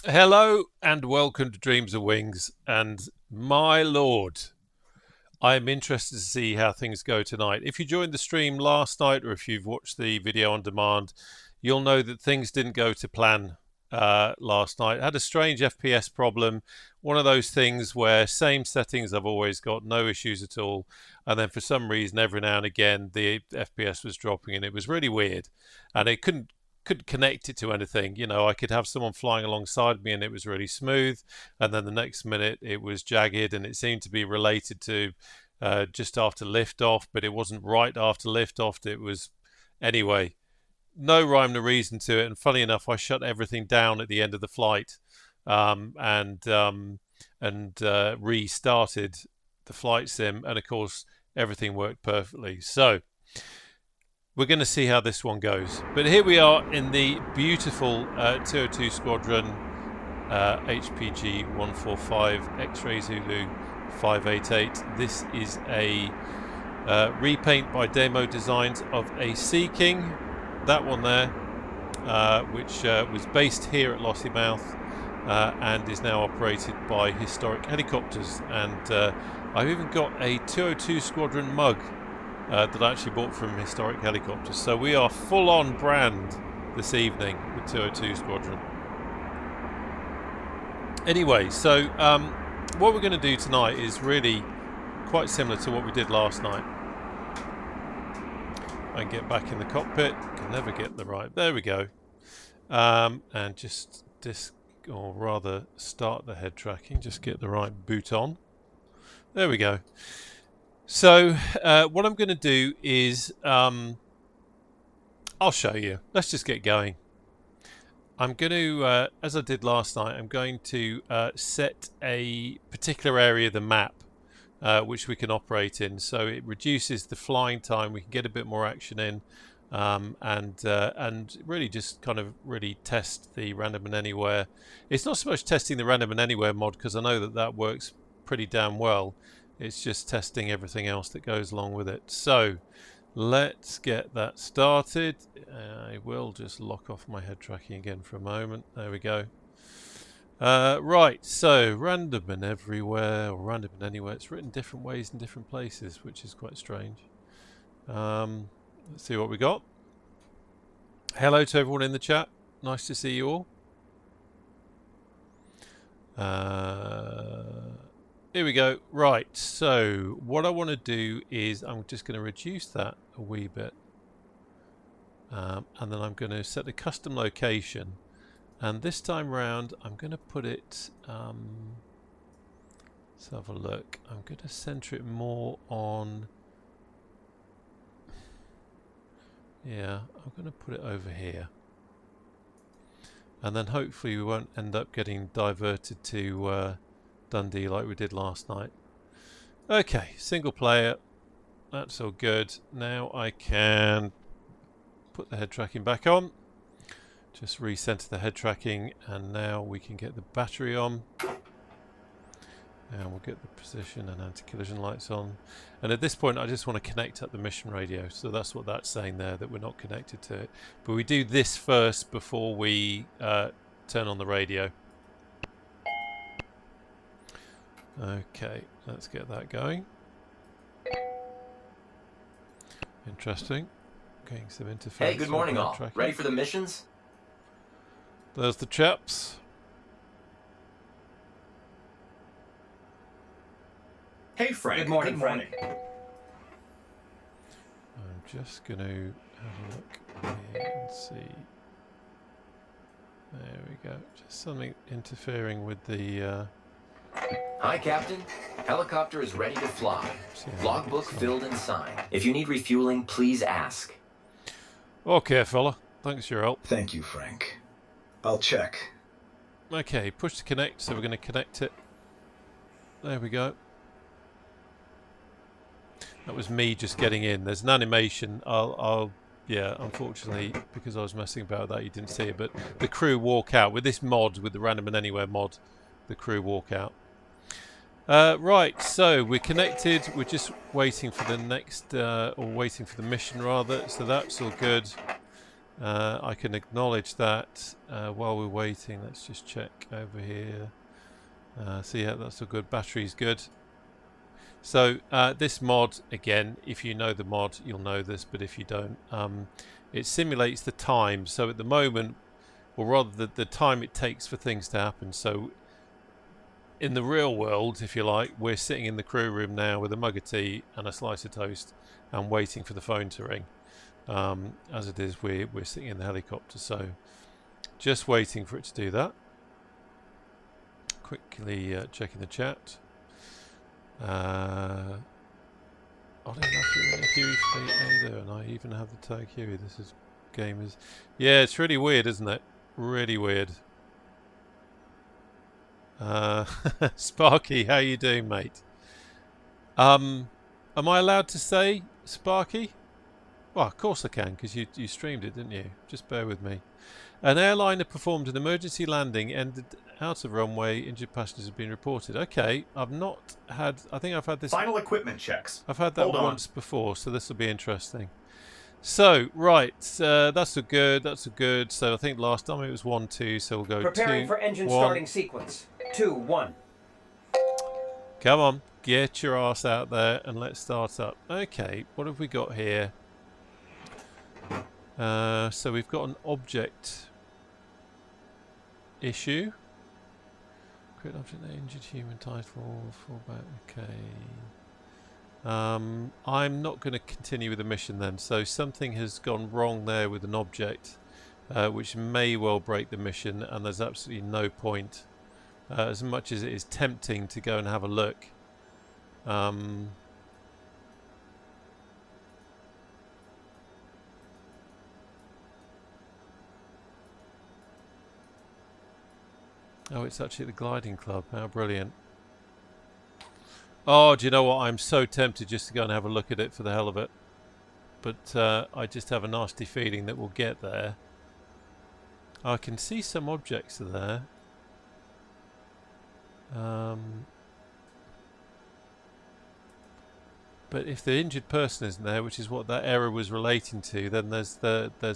Hello and welcome to Dreams of Wings. And my lord, I am interested to see how things go tonight. If you joined the stream last night or if you've watched the video on demand, you'll know that things didn't go to plan last night. I had a strange FPS problem. One of those things where same settings I've always got, no issues at all. And then for some reason, every now and again, the FPS was dropping and it was really weird. And it couldn't connect it to anything. You know, I could have someone flying alongside me and it was really smooth, and then the next minute it was jagged, and it seemed to be related to just after liftoff, but it wasn't right after liftoff. It was anyway, no rhyme or reason to it. And funny enough, I shut everything down at the end of the flight and restarted the flight sim, and of course everything worked perfectly. So we're going to see how this one goes. But here we are in the beautiful 202 Squadron HPG 145 X-Ray Zulu 588. This is a repaint by Demo Designs of a Sea King. That one there, which was based here at Lossiemouth and is now operated by Historic Helicopters. And I've even got a 202 Squadron mug that I actually bought from Historic Helicopters. So we are full on brand this evening with 202 Squadron. Anyway, so what we're going to do tonight is really quite similar to what we did last night. I can get back in the cockpit, can never get the right, there we go. And just or rather start the head tracking, just get the right boot on. There we go. So what I'm going to do is I'll show you. Let's just get going. I'm going to, as I did last night, I'm going to set a particular area of the map which we can operate in, so it reduces the flying time. We can get a bit more action in, and really just kind of really test the random and anywhere. It's not so much testing the random and anywhere mod, because I know that that works pretty damn well. It's just testing everything else that goes along with it. So let's get that started. I will just lock off my head tracking again for a moment. There we go. Right, so random and everywhere, or random and anywhere. It's written different ways in different places, which is quite strange. Let's see what we got. Hello to everyone in the chat. Nice to see you all. Here we go. Right, so what I want to do is I'm just going to reduce that a wee bit. And then I'm going to set the custom location. And this time round, I'm going to put it, let's have a look. I'm going to center it more on, yeah, I'm going to put it over here. And then hopefully we won't end up getting diverted to Dundee like we did last night. Okay, single player, that's all good. Now I can put the head tracking back on, just recenter the head tracking, and now we can get the battery on, and we'll get the position and anti-collision lights on. And at this point I just want to connect up the mission radio, so that's what that's saying there, that we're not connected to it. But we do this first before we turn on the radio. Okay, let's get that going. Interesting. Getting some interference. Hey, good morning all. Tracking. Ready for the missions? There's the chaps. Hey Frank. Good morning, Frank. I'm just going to have a look here and see. There we go. Just something interfering with the... Hi, Captain. Helicopter is ready to fly. Logbook filled and signed. If you need refueling, please ask. Okay, fella. Thanks for your help. Thank you, Frank. I'll check. Okay, push to connect, so we're going to connect it. There we go. That was me just getting in. There's an animation. Yeah, unfortunately, because I was messing about with that, you didn't see it, but the crew walk out. With this mod, with the random and anywhere mod, the crew walk out. Right, so we're connected. We're just waiting for the next, or waiting for the mission rather. So that's all good. I can acknowledge that while we're waiting. Let's just check over here. So yeah, that's all good. Battery's good. So this mod, again, if you know the mod, you'll know this, but if you don't, it simulates the time. So at the moment, or rather the time it takes for things to happen. So in the real world, if you like, we're sitting in the crew room now with a mug of tea and a slice of toast and waiting for the phone to ring. As it is, we're sitting in the helicopter, so just waiting for it to do that. Quickly checking the chat. Oddly enough, you're in a Huey fleet either, and I even have the tag Huey. This is gamers. Yeah, it's really weird, isn't it? Really weird. Sparky, how you doing, mate? Am I allowed to say Sparky? Well, of course I can, because you streamed it, didn't you? Just bear with me. An airliner performed an emergency landing, ended out of runway, injured passengers have been reported. Okay, I've not had... I think I've had this... Final equipment checks. I've had that once before, so this will be interesting. So, right, that's a good, that's a good. So I think last time it was 1-2, so we'll go 2-1. Preparing for engine starting sequence. 2-1. Come on, get your ass out there and let's start up. Okay, what have we got here? So we've got an object issue. Create object injured human title, fallback, okay. I'm not going to continue with the mission then. So something has gone wrong there with an object, which may well break the mission, and there's absolutely no point. As much as it is tempting to go and have a look. Oh, it's actually the gliding club. How brilliant. Oh, do you know what? I'm so tempted just to go and have a look at it for the hell of it. But I just have a nasty feeling that we'll get there. I can see some objects are there. But if the injured person isn't there, which is what that error was relating to, then there's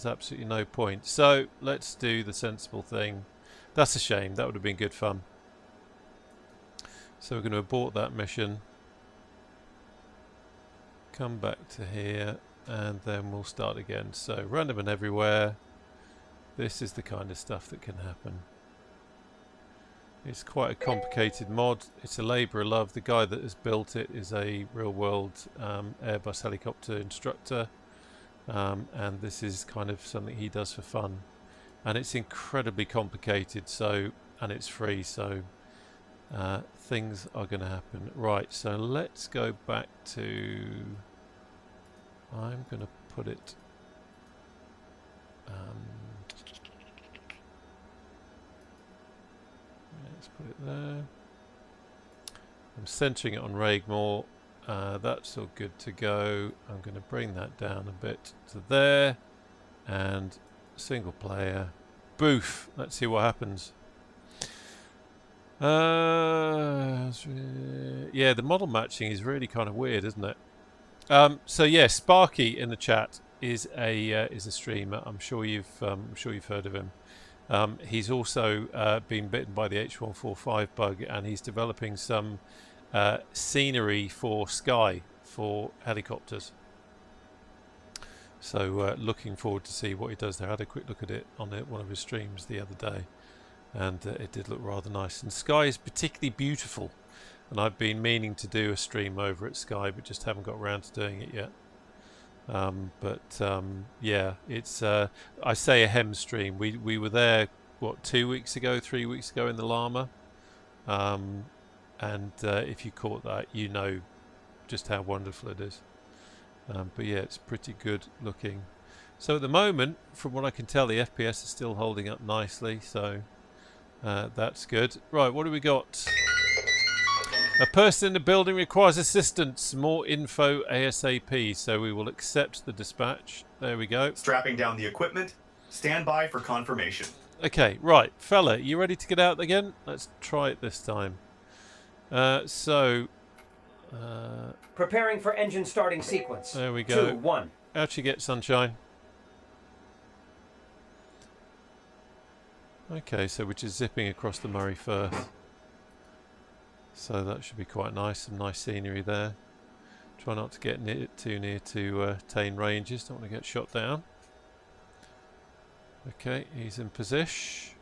absolutely no point. So let's do the sensible thing. That's a shame. That would have been good fun. So we're going to abort that mission. Come back to here, and then we'll start again. So random and everywhere. This is the kind of stuff that can happen. It's quite a complicated mod. It's a labour of love. The guy that has built it is a real-world Airbus helicopter instructor, and this is kind of something he does for fun. And it's incredibly complicated, so, and it's free, so things are going to happen. Right, so let's go back to... I'm going to put it... let's put it there. I'm centering it on Raigmore. That's all good to go. I'm going to bring that down a bit to there. And single player. Boof. Let's see what happens. Yeah, the model matching is really kind of weird, isn't it? So yeah, Sparky in the chat is a streamer. I'm sure you've heard of him. He's also been bitten by the H145 bug, and he's developing some scenery for Sky for helicopters. So looking forward to see what he does there. I had a quick look at it on one of his streams the other day, and it did look rather nice. And Sky is particularly beautiful, and I've been meaning to do a stream over at Sky, but just haven't got around to doing it yet. Yeah, it's I say a HEMS stream. We were there, what, 2 weeks ago, 3 weeks ago in the llama, and if you caught that, you know just how wonderful it is. But yeah, it's pretty good looking. So at the moment, from what I can tell, the FPS is still holding up nicely, so that's good. Right, what do we got? A person in the building requires assistance. More info ASAP. So we will accept the dispatch. There we go. Strapping down the equipment. Stand by for confirmation. Okay, right. Fella, you ready to get out again? Let's try it this time. Preparing for engine starting sequence. There we go. 2-1. Out you get, sunshine. Okay, so we're just zipping across the Murray Firth. So that should be quite nice. Some nice scenery there. Try not to get too near to Tain Ranges. Don't want to get shot down. Okay, he's in position.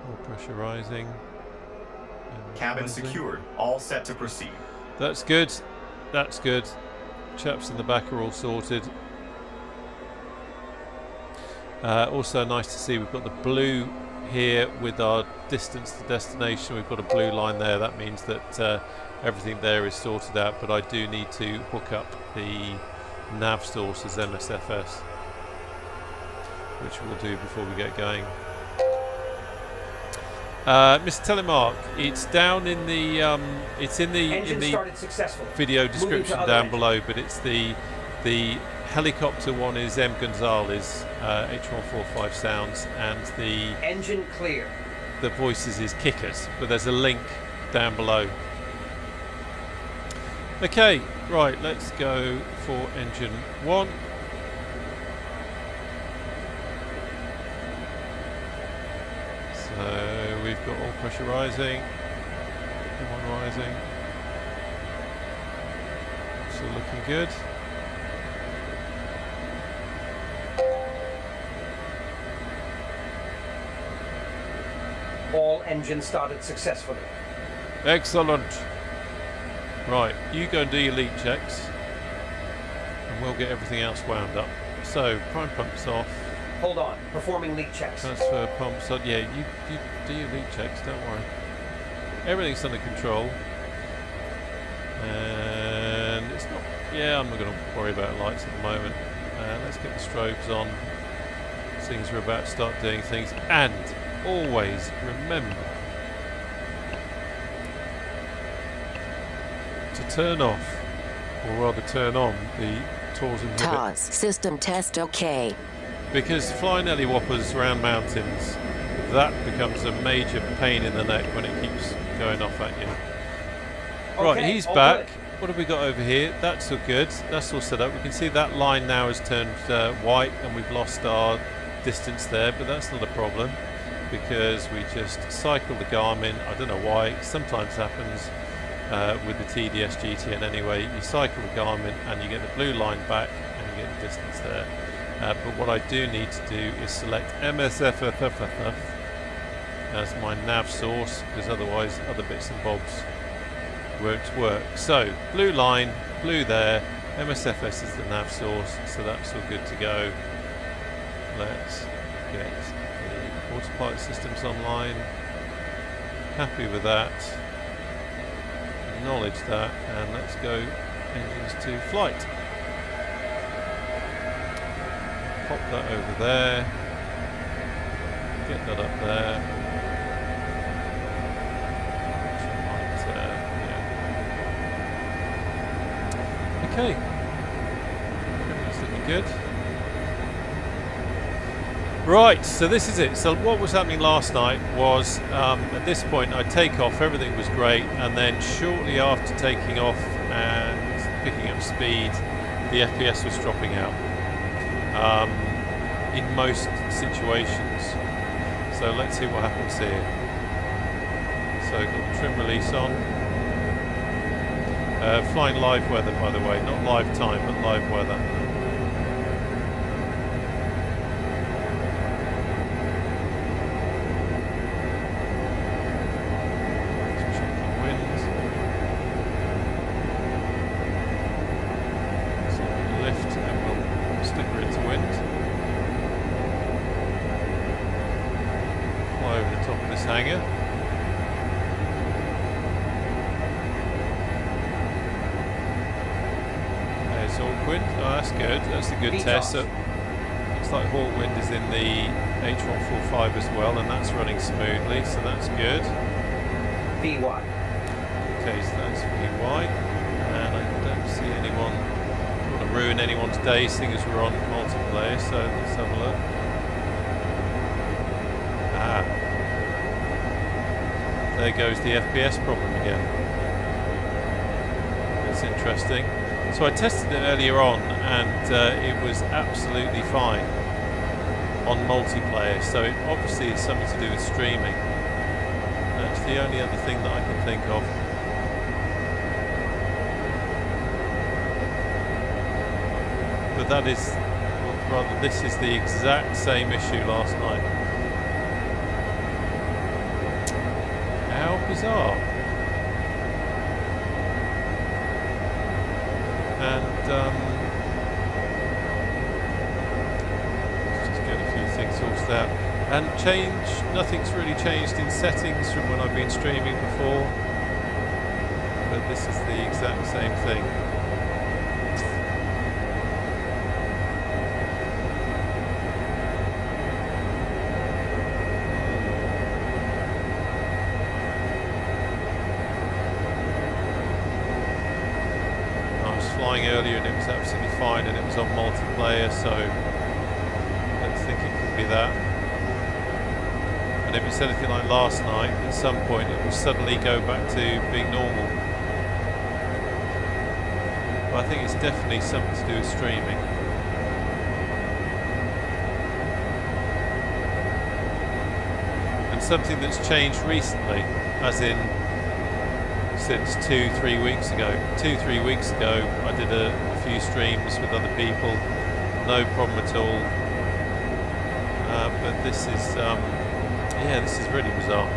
More pressure rising. Cabin secured. All set to proceed. That's good. That's good. Chaps in the back are all sorted. Also nice to see we've got the blue here with our distance to destination. We've got a blue line there. That means that everything there is sorted out, but I do need to hook up the nav source as MSFS, which we'll do before we get going. Mr. Telemark, it's down in the it's in the video description down below, but it's the helicopter one is M. Gonzalez, H145 sounds, and the engine clear. The voices is Kickers, but there's a link down below. Okay, right, let's go for engine 1. So we've got all pressure rising, M1 rising, so looking good. All engines started successfully. Excellent. Right, you go and do your leak checks, and we'll get everything else wound up. So prime pumps off. Hold on, performing leak checks. Transfer pumps on. Yeah, you do your leak checks, don't worry. Everything's under control. And it's not... Yeah, I'm not going to worry about lights at the moment. Let's get the strobes on. Things are about to start doing things. And always remember to turn off, or rather turn on, the TAWS inhibit. TAWS system test OK. Because flying Ellie Whoppers around mountains, that becomes a major pain in the neck when it keeps going off at you. Okay, right, he's back. Good. What have we got over here? That's all good. That's all set up. We can see that line now has turned white, and we've lost our distance there, but that's not a problem because we just cycle the Garmin. I don't know why. It sometimes happens with the TDS GTN anyway. You cycle the Garmin and you get the blue line back and you get the distance there. But what I do need to do is select MSFF as my nav source, because otherwise other bits and bobs won't work. So blue line, blue there, MSFS is the nav source, so that's all good to go. Let's get the autopilot systems online. Happy with that. Acknowledge that, and let's go engines to flight. Pop that over there. Get that up there. Okay. Everything's looking good. Right, so this is it. So what was happening last night was, at this point I'd take off, everything was great, and then shortly after taking off and picking up speed, the FPS was dropping out. In most situations. So let's see what happens here. So got trim release on. Flying live weather, by the way, not live time, but live weather. Checking wind. So we'll lift and we'll stick her into wind. Fly over the top of this hangar. There's Hawkwind. Oh, that's good. That's a good test. So looks like Hawkwind is in the H145 as well, and that's running smoothly, so that's good. VY. Okay, so that's VY. And I don't see anyone. I don't want to ruin anyone's day, seeing as we're on multiplayer, so let's have a look. There goes the FPS problem again. That's interesting. So I tested it earlier on, and it was absolutely fine on multiplayer. So it obviously is something to do with streaming. That's the only other thing that I can think of. But that is, or rather, this is the exact same issue last night. How bizarre. And let's just get a few things sorted out. And nothing's really changed in settings from when I've been streaming before. But this is the exact same thing. Earlier and it was absolutely fine, and it was on multiplayer, so let's think it could be that. And if it's anything like last night, at some point it will suddenly go back to being normal. But I think it's definitely something to do with streaming. And something that's changed recently, as in since 2-3 weeks ago. 2-3 weeks ago I did a few streams with other people, no problem at all. But this is yeah, this is really bizarre.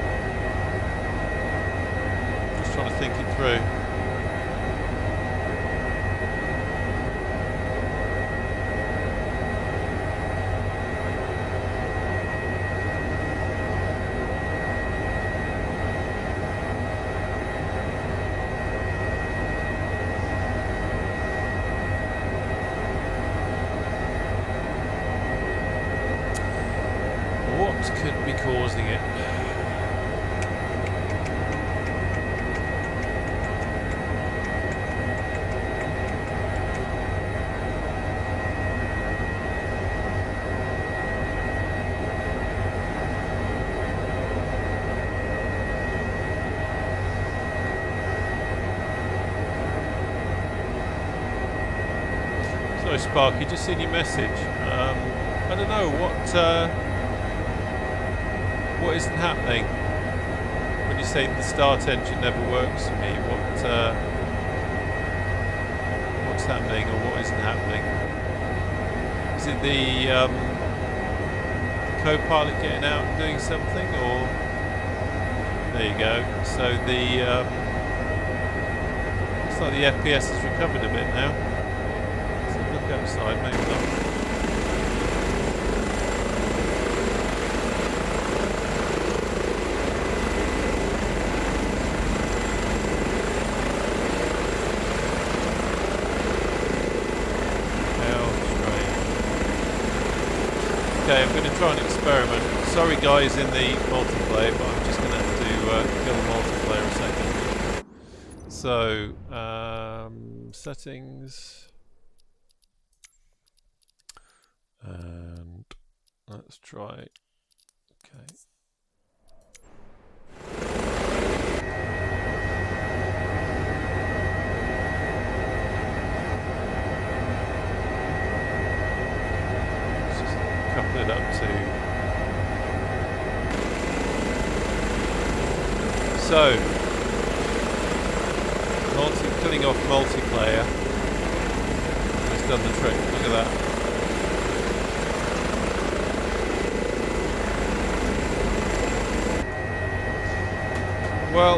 Just trying to think it through. Could be causing it. So Sparky, just seen your message. I don't know what isn't happening when you say the start engine never works for me. What's happening, or what isn't happening? Is it the co-pilot getting out and doing something, or there you go? So the looks like the FPS has recovered a bit now. Let's look outside, maybe not. Okay, I'm going to try and experiment. Sorry guys in the multiplayer, but I'm just going to have to kill multiplayer a second. So, settings. And let's try. Okay. Couple it up to. So, cutting off multiplayer has done the trick. Look at that. Well,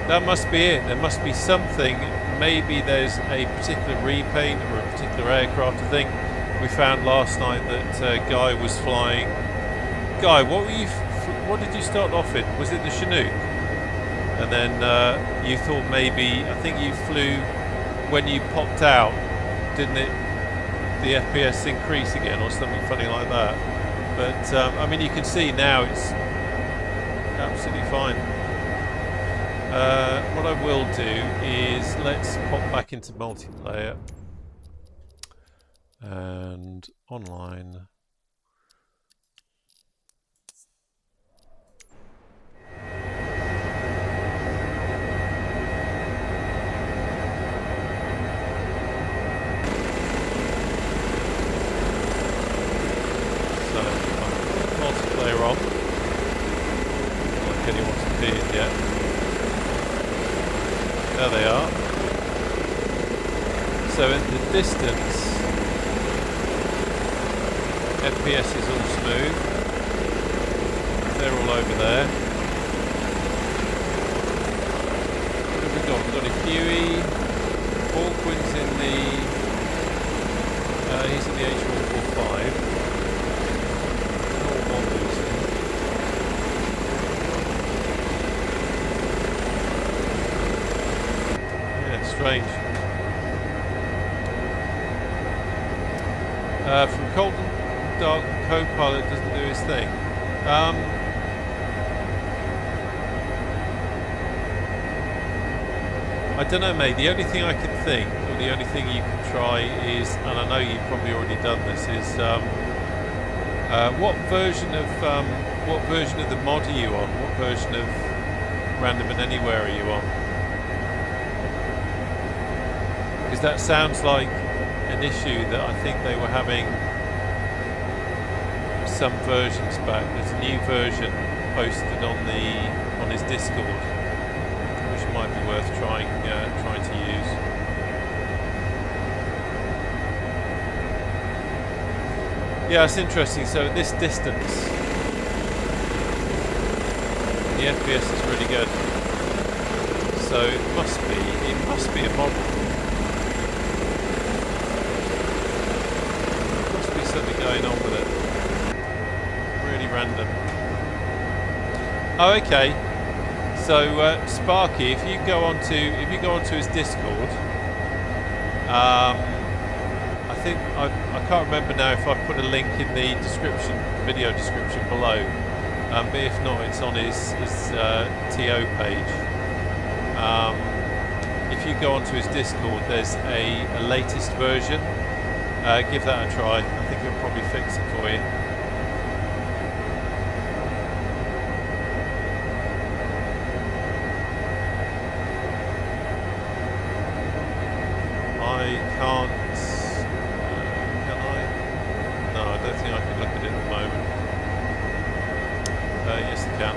that must be it. There must be something. Maybe there's a particular repaint or a particular aircraft. I think we found last night that Guy was flying. Guy, what did you start off in? Was it the Chinook? And then you thought maybe, I think you flew when you popped out, didn't it? The FPS increase again or something funny like that. But I mean, you can see now it's absolutely fine. What I will do is let's pop back into multiplayer and online. from. Not like anyone's appeared yet. There they are. So in the distance, FPS is all smooth. They're all over there. What have we got? We've got a Huey. Hawkwind's in the... he's in the H145. Not losing. Yeah, strange. From Colton Dark Co-Pilot doesn't do his thing. I don't know, mate. The only thing I can think, or the only thing you can try is, and I know you've probably already done this, is what version of the mod are you on? What version of Random and Anywhere are you on? Because that sounds like an issue that I think they were having some versions back. There's a new version posted on his Discord, which might be worth trying to use. Yeah, it's interesting. So at this distance, the FPS is really good. So it must be a model. Something going on with it. Really random. Oh, okay. So Sparky, if you go onto his Discord, I think I can't remember now if I put a link in the video description below. But if not, it's on his TO page. If you go onto his Discord, there's a latest version. Give that a try. I think it'll probably fix it for you. I can't... can I? No, I don't think I can look at it at the moment. Yes, I can.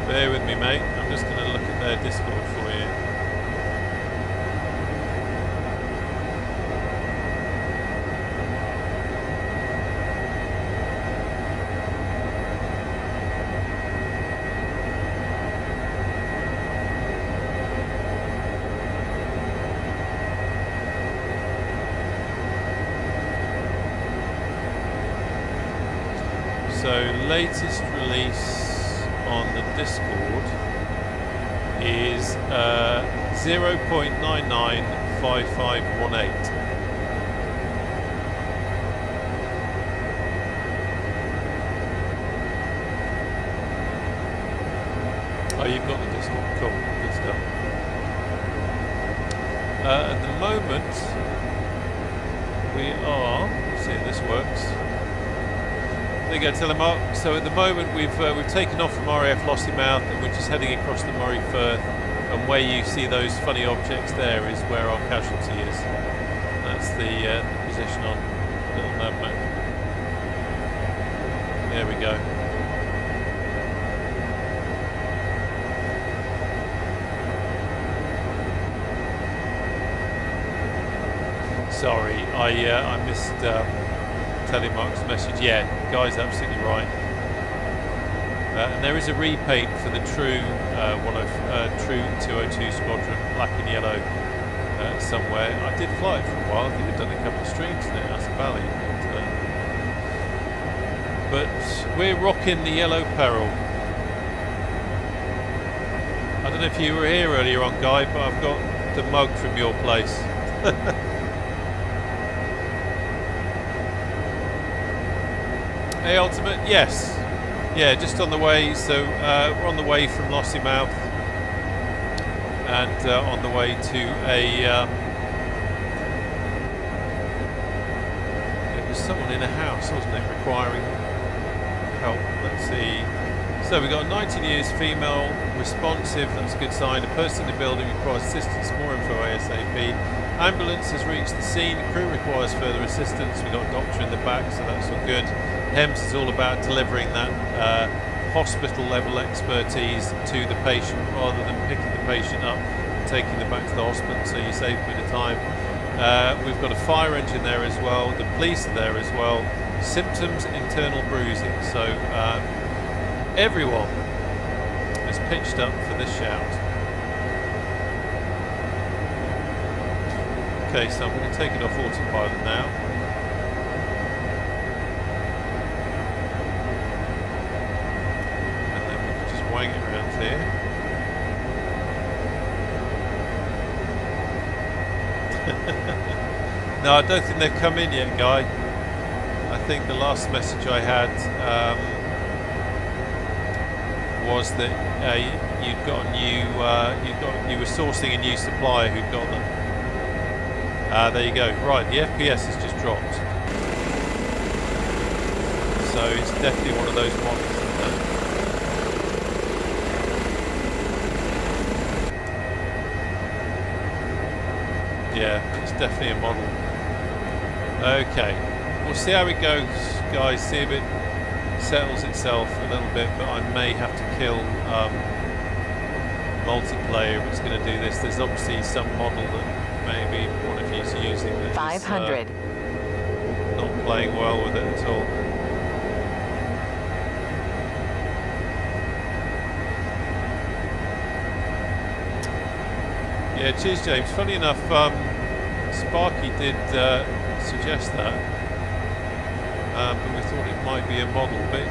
Bear with me, mate. I'm just going to look at their Discord for you. So latest release on the Discord is 0.995518. Oh, you've got the Discord. Cool, good stuff. At the moment, we are. Let's see if this works. There you go, Telemark. So at the moment we've taken off from RAF Lossiemouth and we're just heading across the Murray Firth, and where you see those funny objects there is where our casualty is. That's the position on little nav map. There we go. Sorry, I missed Telemark's message. Yeah, guy's absolutely right. And there is a repaint for the true true 202 Squadron, black and yellow, somewhere. I did fly it for a while. I think I've done a couple of streams in it, Assa Valley. But we're rocking the yellow peril. I don't know if you were here earlier on, Guy, but I've got the mug from your place. Hey, Ultimate, yes. Yeah, just on the way. So we're on the way from Lossiemouth and on the way to a... it was someone in a house, wasn't it, requiring help. Let's see. So we've got 19 years, female, responsive, that's a good sign. A person in the building requires assistance, more info ASAP. Ambulance has reached the scene. Crew requires further assistance. We've got a doctor in the back, so that's all good. HEMS is all about delivering that hospital level expertise to the patient rather than picking the patient up and taking them back to the hospital, so you save a bit of time. We've got a fire engine there as well. The police are there as well. Symptoms, internal bruising. So everyone is pitched up for this shout. Okay, so I'm going to take it off autopilot now. And then we can just wang it around here. No, I don't think they've come in yet, Guy. I think the last message I had was that you'd got a new, you were sourcing a new supplier who'd got them. There you go. Right, the FPS has just dropped. So it's definitely one of those models. Yeah, it's definitely a model. Okay, we'll see how it goes, guys. See if it settles itself a little bit, but I may have to kill multiplayer if it's going to do this. There's obviously some model that maybe one of you's using that 500. not playing well with it at all. Yeah, cheers, James. Funny enough, Sparky did suggest that, but we thought it might be a model. But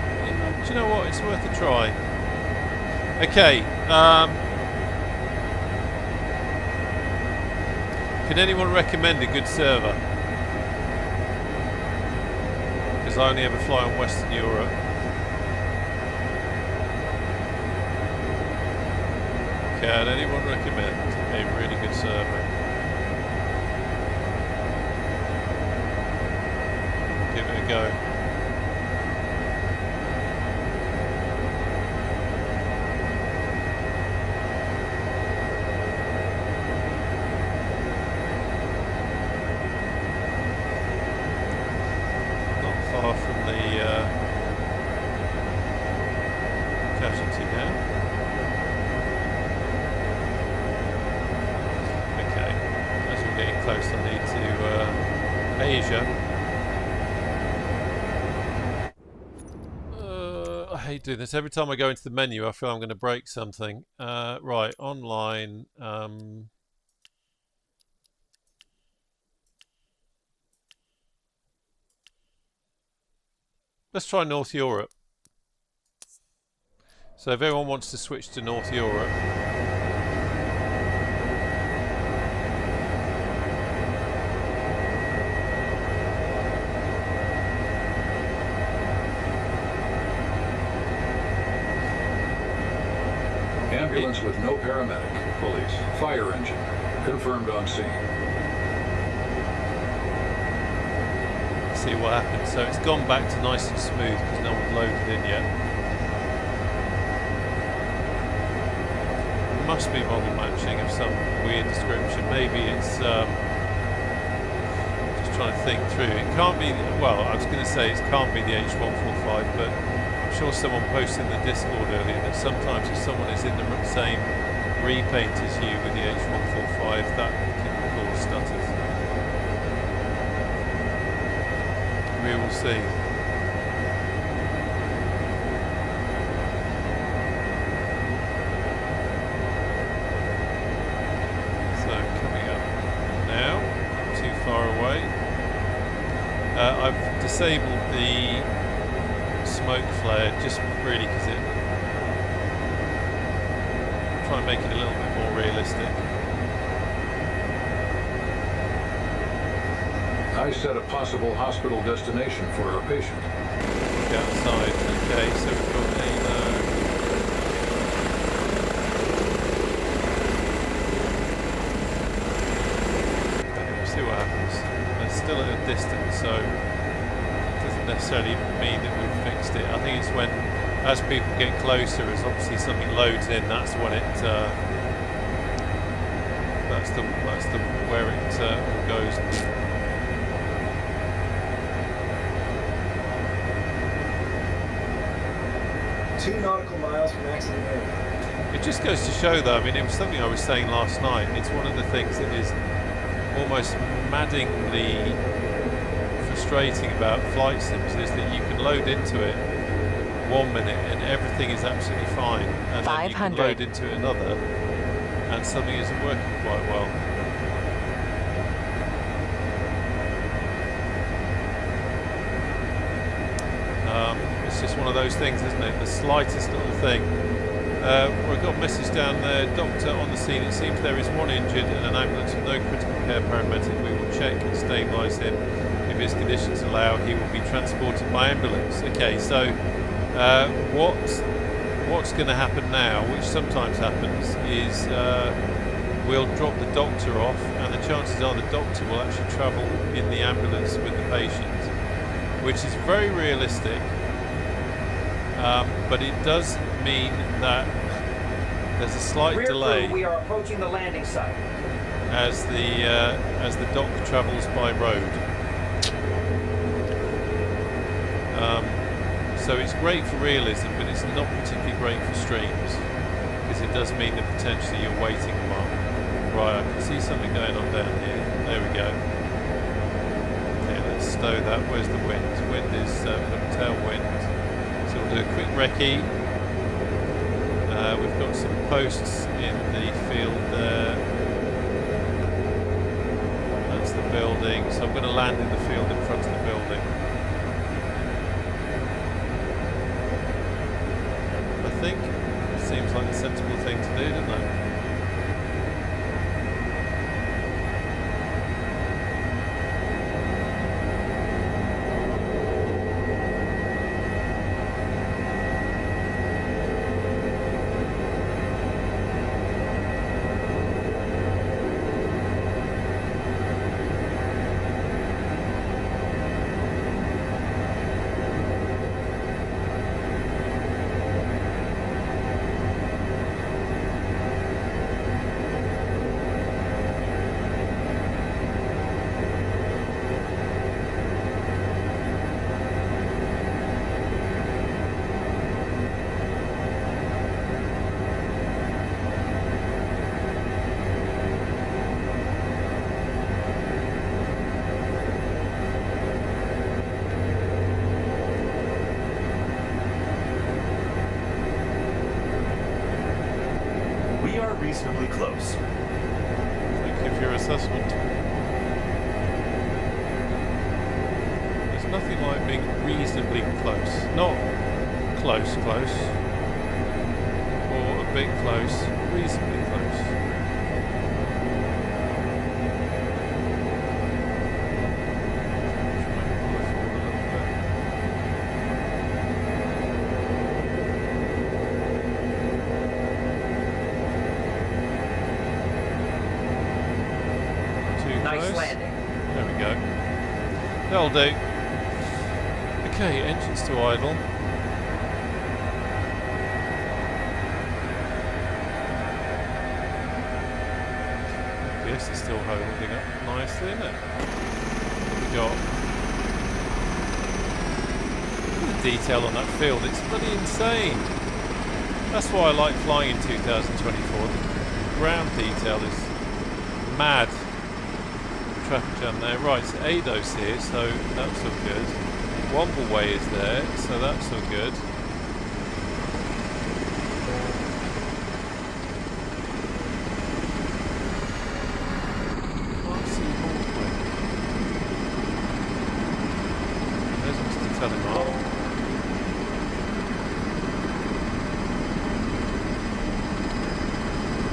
do you know what? It's worth a try. Okay. Can anyone recommend a good server? Because I only ever fly on Western Europe. Can anyone recommend a really good server? Give it a go. Not far from the Casualty now. Getting close, I need to Asia. I hate doing this. Every time I go into the menu I feel I'm going to break something. Right, online. Let's try North Europe. So if everyone wants to switch to North Europe, ambulance with no paramedic. Police. Fire engine. Confirmed on scene. see what happens. So it's gone back to nice and smooth because no one's loaded in yet. It must be model matching of some weird description. Maybe it's just trying to think through. It can't be, well, I was going to say it can't be the H145, but I'm sure someone posted in the Discord earlier that sometimes if someone is in the same repaint as you with the H145, that can cause stutters. We will see. So coming up now, not too far away. I've disabled the smoke flare just really because it try and make it a little bit more realistic. I set a possible hospital destination for our patient. Look outside. Okay, so we've got a we'll see what happens. It's still at a distance, so it doesn't necessarily mean that we've fixed it. I think it's when, as people get closer, as obviously something loads in, that's when it that's the where it all goes. 2 nautical miles from accident area. It just goes to show, though. I mean, it was something I was saying last night. It's one of the things that is almost maddeningly frustrating about flight sims is that you can load into it 1 minute and everything is absolutely fine, and then you can load into it another and something isn't working quite well. It's just one of those things, isn't it? The slightest little thing. We've got a message down there. Doctor on the scene. It seems there is one injured in an ambulance with no critical care paramedic. We will check and stabilise him. If his conditions allow, he will be transported by ambulance. Okay, so what's going to happen now, which sometimes happens, is we'll drop the doctor off, and the chances are the doctor will actually travel in the ambulance with the patient, which is very realistic. But it does mean that there's a slight delay. We are approaching the landing site as the doctor travels by road. So it's great for realism, but it's not particularly great for streams, because it does mean that potentially you're waiting a while. Right, I can see something going on down here. There we go. Okay, let's stow that. Where's the wind? Wind is tailwind. So we'll do a quick recce. We've got some posts in the field there. That's the building. So I'm going to land in the field in front of the building. I think it seems like a sensible thing to do, doesn't it? Reasonably close. Thank you for your assessment. There's nothing like being reasonably close. Not close, or a bit close, reasonably close. That'll do. Okay, engines to idle. Yes, it's still holding up nicely, isn't it? What we got? Look at the detail on that field, it's bloody insane. That's why I like flying in 2024. The ground detail is mad. Traffic jam there. Right, so ADOS here, so that's all good. Wombleway is there, so that's all good. Can't see Hawkway. There's Mr. Telemark.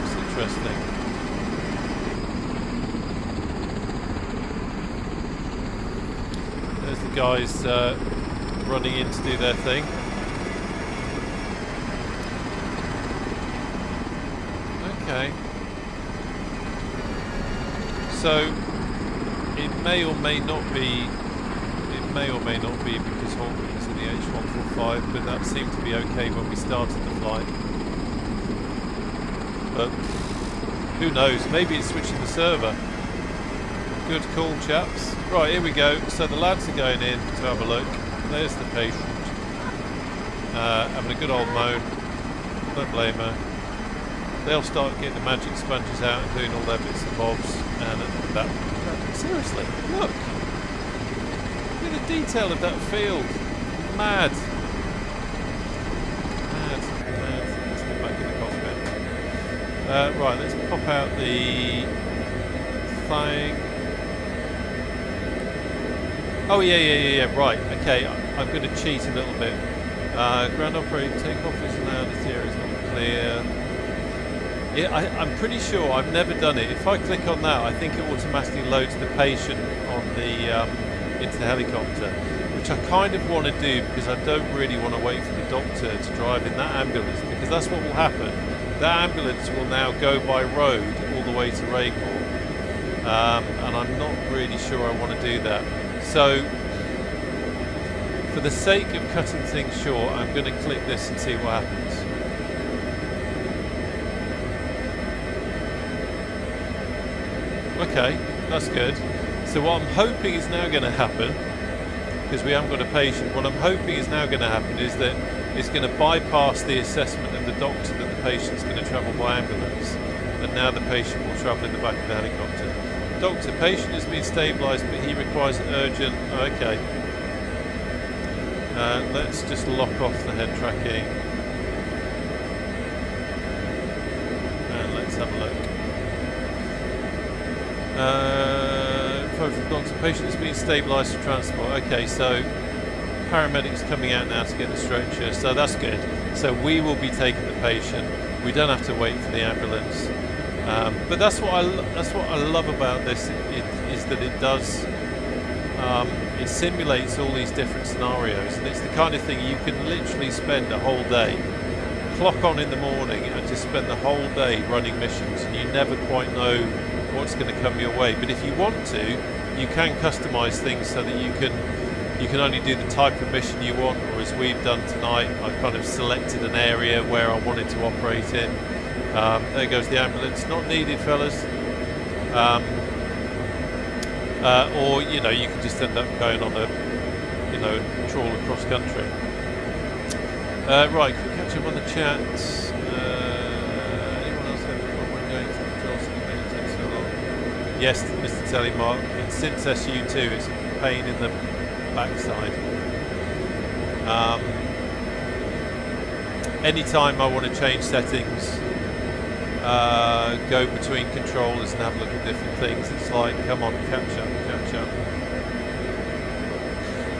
It's interesting. Guys running in to do their thing. Okay. So it may or may not be because Hawking is in the H145, but that seemed to be okay when we started the flight. But Who knows? Maybe it's switching the server. Good call, chaps. Right, here we go. So the lads are going in to have a look. There's the patient. Having a good old moan. Don't blame her. They'll start getting the magic sponges out and doing all their bits and bobs. And that. Seriously, look. Look at the detail of that field. Mad. Mad. Let's get back in the cockpit. Right, let's pop out the thing. Oh yeah, right, okay, I'm going to cheat a little bit. Ground operating takeoff is allowed if the area is not clear. Yeah, I'm pretty sure, I've never done it. If I click on that, I think it automatically loads the patient on the into the helicopter, which I kind of want to do because I don't really want to wait for the doctor to drive in that ambulance, because that's what will happen. That ambulance will now go by road all the way to Raigmore, and I'm not really sure I want to do that. So, for the sake of cutting things short, I'm going to click this and see what happens. Okay, that's good. So what I'm hoping is now going to happen, because we haven't got a patient, what I'm hoping is now going to happen is that it's going to bypass the assessment of the doctor that the patient's going to travel by ambulance, and now the patient will travel in the back of the helicopter. Doctor, patient has been stabilised, but he requires urgent... Okay. Let's just lock off the head tracking. And let's have a look. Doctor, patient has been stabilised for transport. Okay, so paramedics coming out now to get the stretcher, so that's good. So we will be taking the patient. We don't have to wait for the ambulance. But that's what I love about this is that it does it simulates all these different scenarios, and it's the kind of thing you can literally spend a whole day, clock on in the morning, and just spend the whole day running missions, and you never quite know what's going to come your way. But if you want to, you can customize things so that you can only do the type of mission you want, or as we've done tonight, I've kind of selected an area where I wanted to operate in. There goes the ambulance. Not needed, fellas. Or you know, you can just end up going on a trawl across country. Right, can we catch up on the chat? Anyone else have a problem going to the control center? It takes so long. Yes, Mr. Telemark. And since SU2, it's a pain in the backside. Anytime I want to change settings, go between controllers and have a look at different things, it's like, come on, catch up.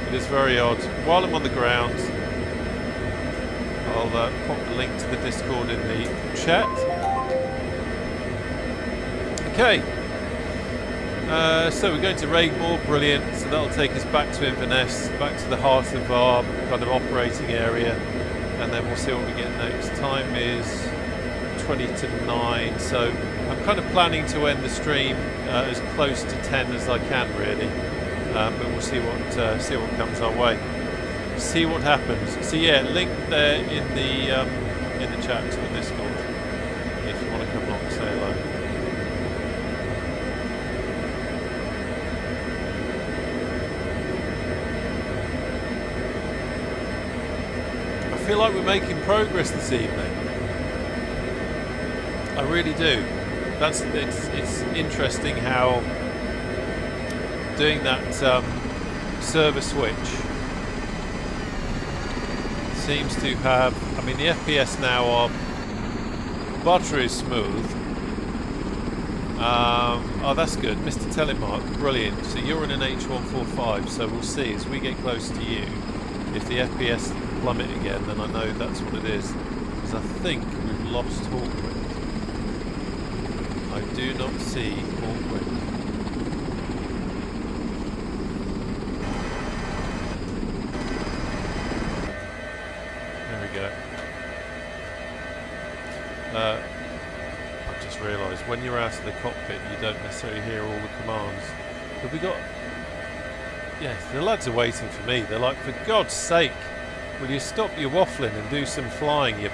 It is very odd. While I'm on the ground, I'll pop the link to the Discord in the chat. Okay. So we're going to Raigmore, brilliant. So that'll take us back to Inverness, back to the heart of our kind of operating area, and then we'll see what we get next. Time is 20 to 9, so I'm kind of planning to end the stream as close to 10 as I can, really. But we'll see what comes our way. See what happens. So yeah, link there in the chat to the Discord if you want to come along and say hello. I feel like we're making progress this evening. I really do. It's interesting how doing that server switch seems to have. I mean, the FPS now are buttery smooth. Oh, that's good, Mr. Telemark, brilliant. So you're in an H145, so we'll see as we get close to you. If the FPS plummet again, then I know that's what it is. Because I think we've lost Hawkwind. I do not see Hawkwind. There we go. I've just realised when you're out of the cockpit you don't necessarily hear all the commands. Have we got... Yes, the lads are waiting for me. They're like, for God's sake, will you stop your waffling and do some flying? You're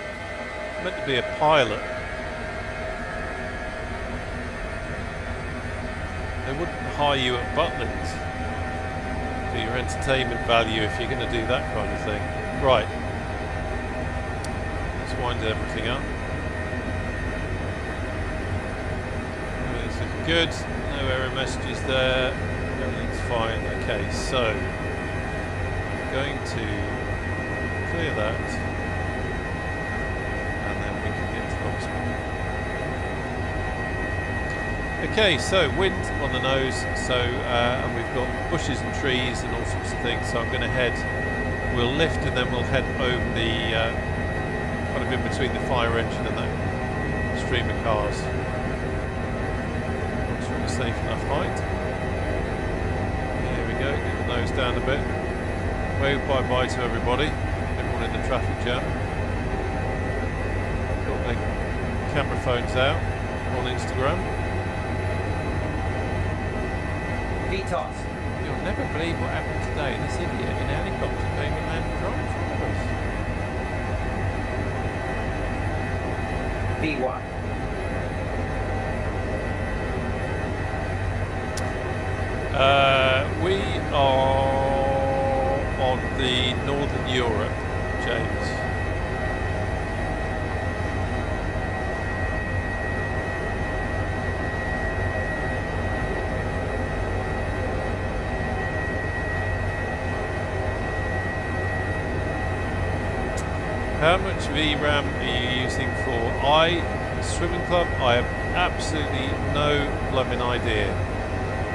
meant to be a pilot. They wouldn't hire you at Butlins for your entertainment value if you're going to do that kind of thing. Right. Let's wind everything up. Everything's looking good. No error messages there. Everything's fine. Okay, so I'm going to clear that, and then we can get to the hospital. Okay, so wind on the nose, so and we've got bushes and trees and all sorts of things, so I'm going to head, we'll lift and then we'll head over the, kind of in between the fire engine and that stream of cars. Looks really safe enough height. Here we go, get the nose down a bit. Wave bye-bye to everybody, everyone in the traffic jam. Got their camera phones out on Instagram. VTOS. You'll never believe what happened today. This idiot in a helicopter came and landed right in front of us. B1. We are on the Northern Europe, James. How much VRAM are you using for? Swimming club? I have absolutely no blooming idea.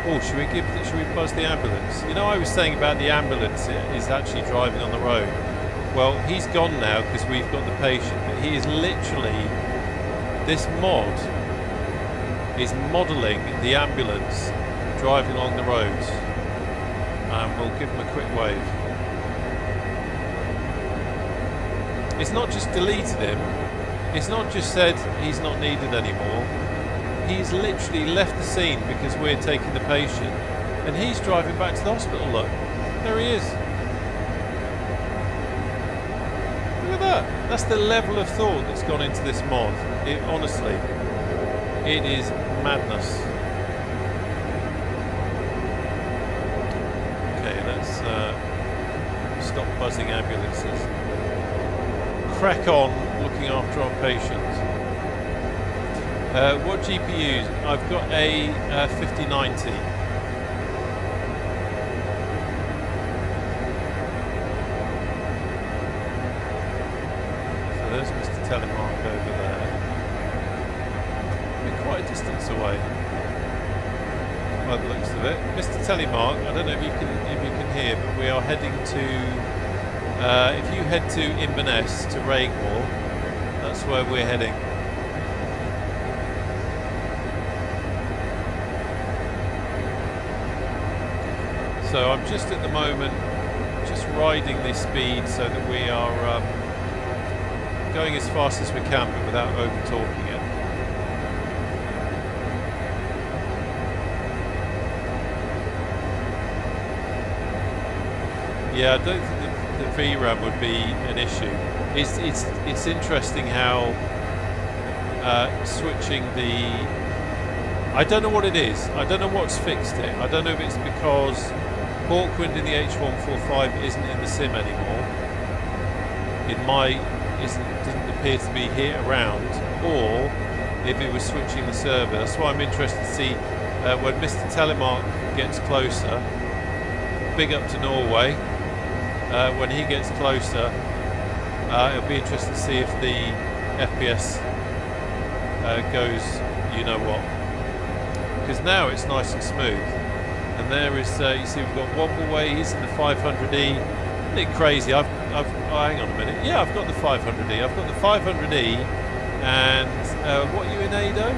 Oh, should we buzz the ambulance? You know, I was saying about the ambulance is actually driving on the road. Well, he's gone now because we've got the patient, but he is literally, this mod is modelling the ambulance driving along the roads. We'll give him a quick wave. It's not just deleted him, it's not just said he's not needed anymore. He's literally left the scene because we're taking the patient, and he's driving back to the hospital. Look, there he is. Look at that. That's the level of thought that's gone into this mod. Honestly, it is madness. Okay, let's stop buzzing ambulances. Crack on looking after our patients. What GPUs? I've got a 5090. So there's Mr. Telemark over there. We're quite a distance away by the looks of it. Mr. Telemark, I don't know if you can hear, but we are heading to. If you head to Inverness, to Raigmore, that's where we're heading. So I'm just at the moment just riding this speed so that we are going as fast as we can but without over talking it. Yeah, I don't think the VRAM would be an issue. It's interesting how switching the... I don't know what it is. I don't know what's fixed it. I don't know if it's because Hawkwind in the H145 isn't in the sim anymore. Doesn't appear to be here around, or if it was switching the server. That's why I'm interested to see when Mr. Telemark gets closer. Big up to Norway. When he gets closer, it'll be interesting to see if the FPS goes, you know what, because now it's nice and smooth. And there is, you see, we've got Wombleway. He's in the 500E. Isn't it crazy? Oh, hang on a minute. Yeah, I've got the 500E. I've got the 500E, and what are you in, Ado?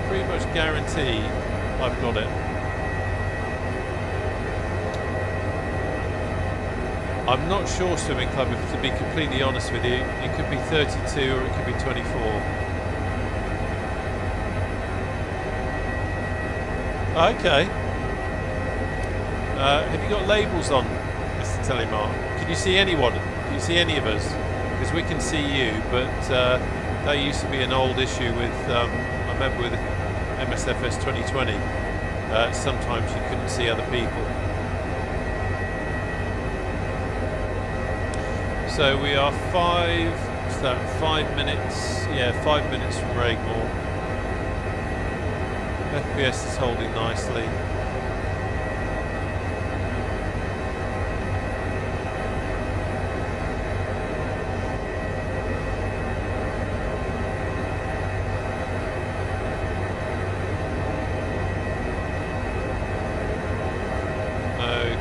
Pretty much guarantee I've got it. I'm not sure, Swimming Club, if, to be completely honest with you. It could be 32 or it could be 24. Okay. Have you got labels on, Mr. Telemark? Can you see anyone? Can you see any of us? Because we can see you, but That used to be an old issue with, I remember with MSFS 2020, sometimes you couldn't see other people. So we are 5 minutes, yeah, 5 minutes from Raigmore. FPS is holding nicely.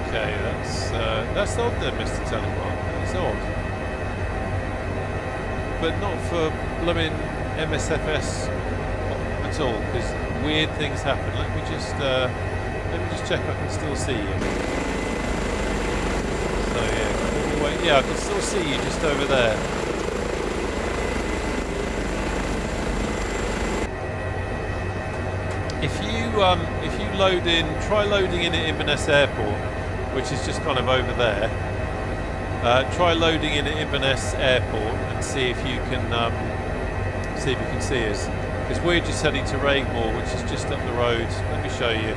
Okay, that's odd then, Mr. Telemark. That's odd. But not for blooming MSFS at all, because weird things happen. Let me just check I can still see you. So yeah, all the way, yeah, I can still see you just over there. If you load in, try loading in at Inverness Airport, which is just kind of over there. Try loading in at Inverness Airport and see if you can see us. Because we're just heading to Raigmore, which is just up the road. Let me show you.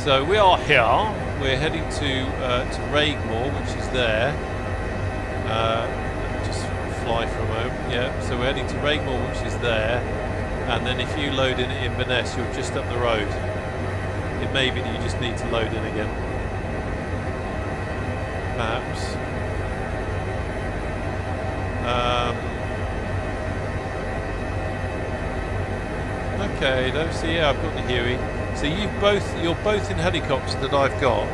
So we are here. We're heading to Raigmore, which is there. Let me just fly for a moment. Yeah. So we're heading to Raigmore, which is there. And then if you load in at Inverness, you're just up the road. It may be that you just need to load in again. Perhaps. Okay, don't see. Yeah, I've got the Huey. So you're both in helicopters that I've got,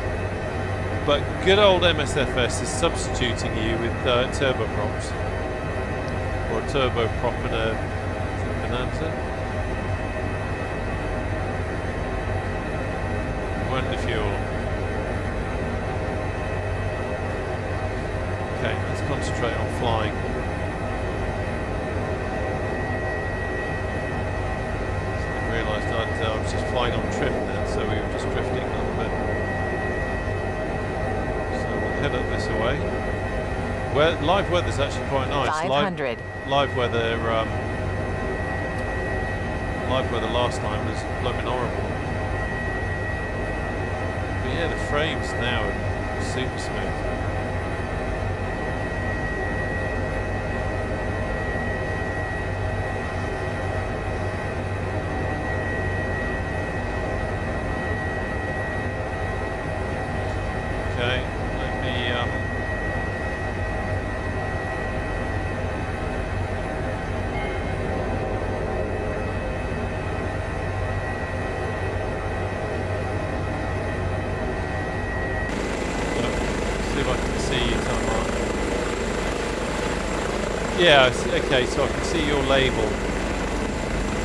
but good old MSFS is substituting you with turboprops, or a turboprop and a Bonanza. Wonderful. Okay, let's concentrate on flying. I was just flying on trim then, so we were just drifting a little bit. So we'll head up this way. Live weather's actually quite nice. 500. Live weather last time was blooming horrible. But yeah, the frames now are super smooth. Yeah, okay, so I can see your label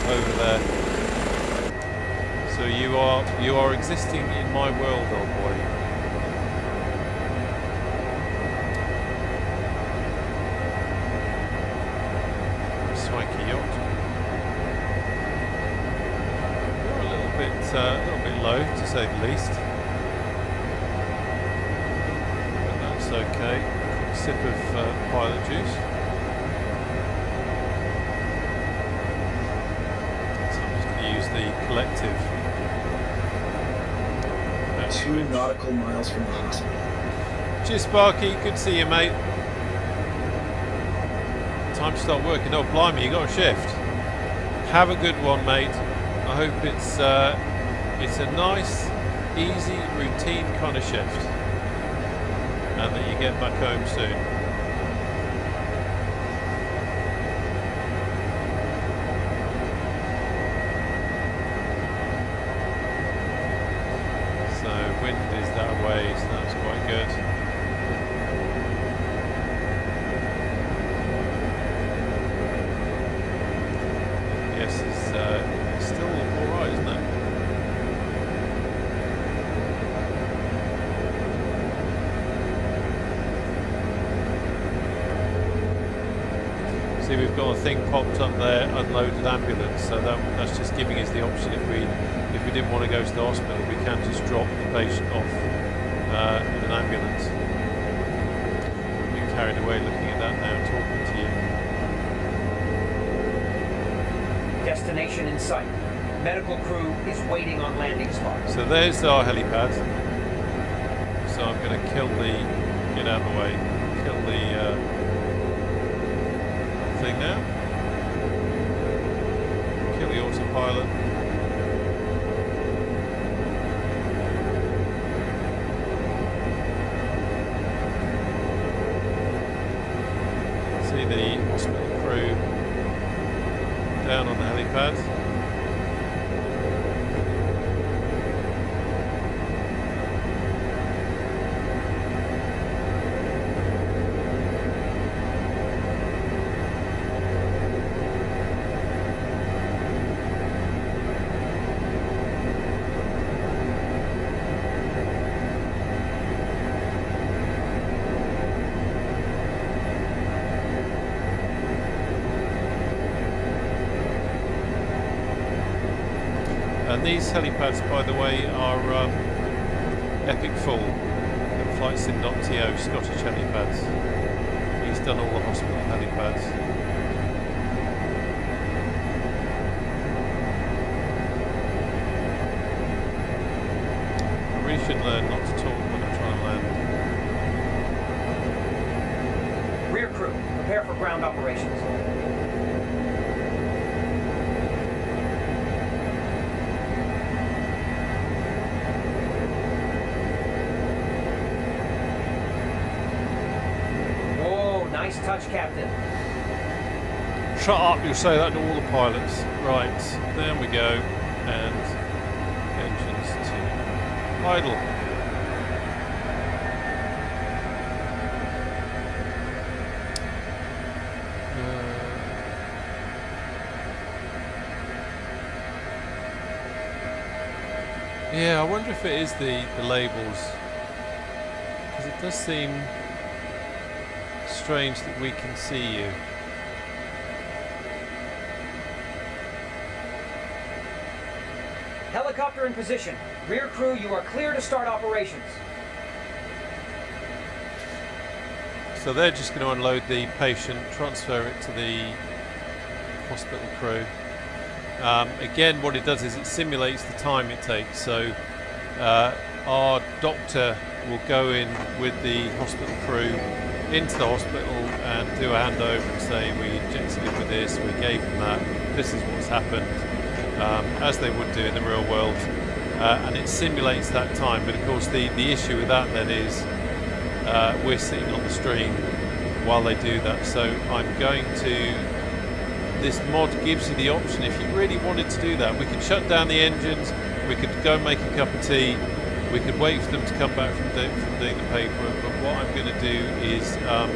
over there. So you are existing in my world, old boy. Swanky yacht. You're a little bit low, to say the least. But that's okay. Sip of pilot juice. The collective. 2 nautical miles from the hospital. Cheers, Sparky. Good to see you, mate. Time to start working. Oh, blimey, you got a shift. Have a good one, mate. I hope it's a nice, easy, routine kind of shift, and that you get back home soon. Wind is that way, so that's quite good. Yes, it's still alright, isn't it? See, we've got a thing popped up there, unloaded ambulance, so that's just giving us the option if we didn't want to go to the hospital, we can just drop the patient off in an ambulance. carried away looking at that now, talking to you. Destination in sight. Medical crew is waiting on landing spot. So there's our helipad. So I'm going to kill the, get out of the way, kill the thing now. Kill the autopilot. See the hospital crew down on the helipad. And these helipads, by the way, are Epic Full at flightsim.to, Scottish helipads. He's done all the hospital helipads. I really should learn not to talk when I'm trying to land. Rear crew, prepare for ground operations. Nice touch, Captain. Shut up, you'll say that to all the pilots. Right, there we go. And engines to idle. Yeah, I wonder if it is the labels. Because it does seem strange that we can see you. Helicopter in position. Rear crew, you are clear to start operations. So they're just going to unload the patient, transfer it to the hospital crew. Again, what it does is it simulates the time it takes. So our doctor will go in with the hospital crew into the hospital and do a handover and say, we injected him with this, we gave him that, this is what's happened, as they would do in the real world, and it simulates that time. But of course the issue with that then is we're sitting on the stream while they do that. So I'm going to, this mod gives you the option, if you really wanted to do that, we could shut down the engines, we could go and make a cup of tea, we could wait for them to come back from doing the paperwork, but what I'm going to do is, oh,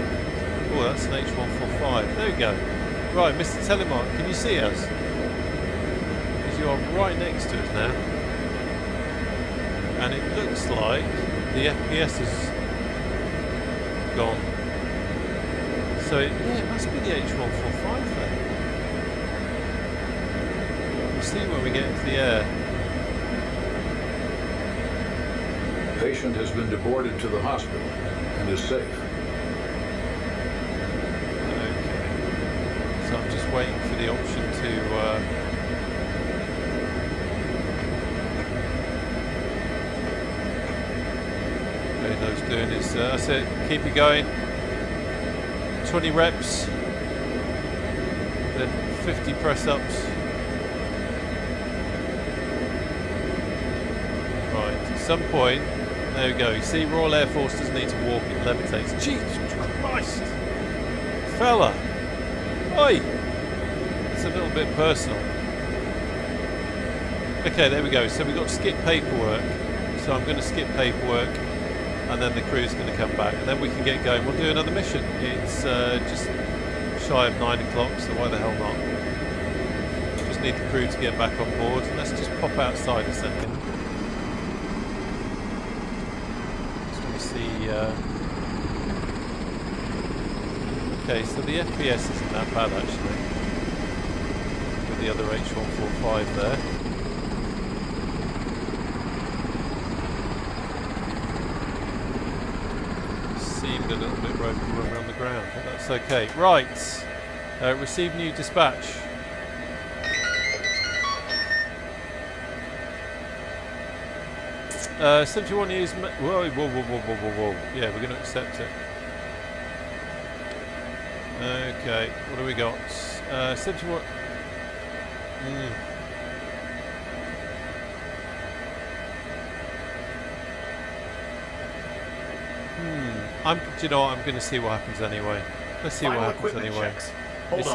that's an H145. There we go. Right, Mr. Telemark, can you see us? Because you are right next to us now. And it looks like the FPS is gone. So it must be the H145 then. We'll see when we get into the air. Patient has been deported to the hospital and is safe. Okay. So I'm just waiting for the option to okay, those doing is that's it, keep it going. 20 reps, then 50 press ups. Right, at some point, there we go. You see, Royal Air Force doesn't need to walk, it levitates. Jesus Christ! Fella! Oi! It's a little bit personal. Okay, there we go. So we've got to skip paperwork. So I'm going to skip paperwork, and then the crew's going to come back, and then we can get going. We'll do another mission. It's just shy of 9 o'clock, so why the hell not? Just need the crew to get back on board. Let's just pop outside a second. Okay, so the FPS isn't that bad actually, with the other H145 there. Seemed a little bit broken when we're on the ground, but that's okay. Right, receive new dispatch. Uh, 71 years. Whoa. Yeah, we're going to accept it. Okay, what do we got? 71. Do you know what? I'm going to see what happens anyway. Let's see what happens anyway. It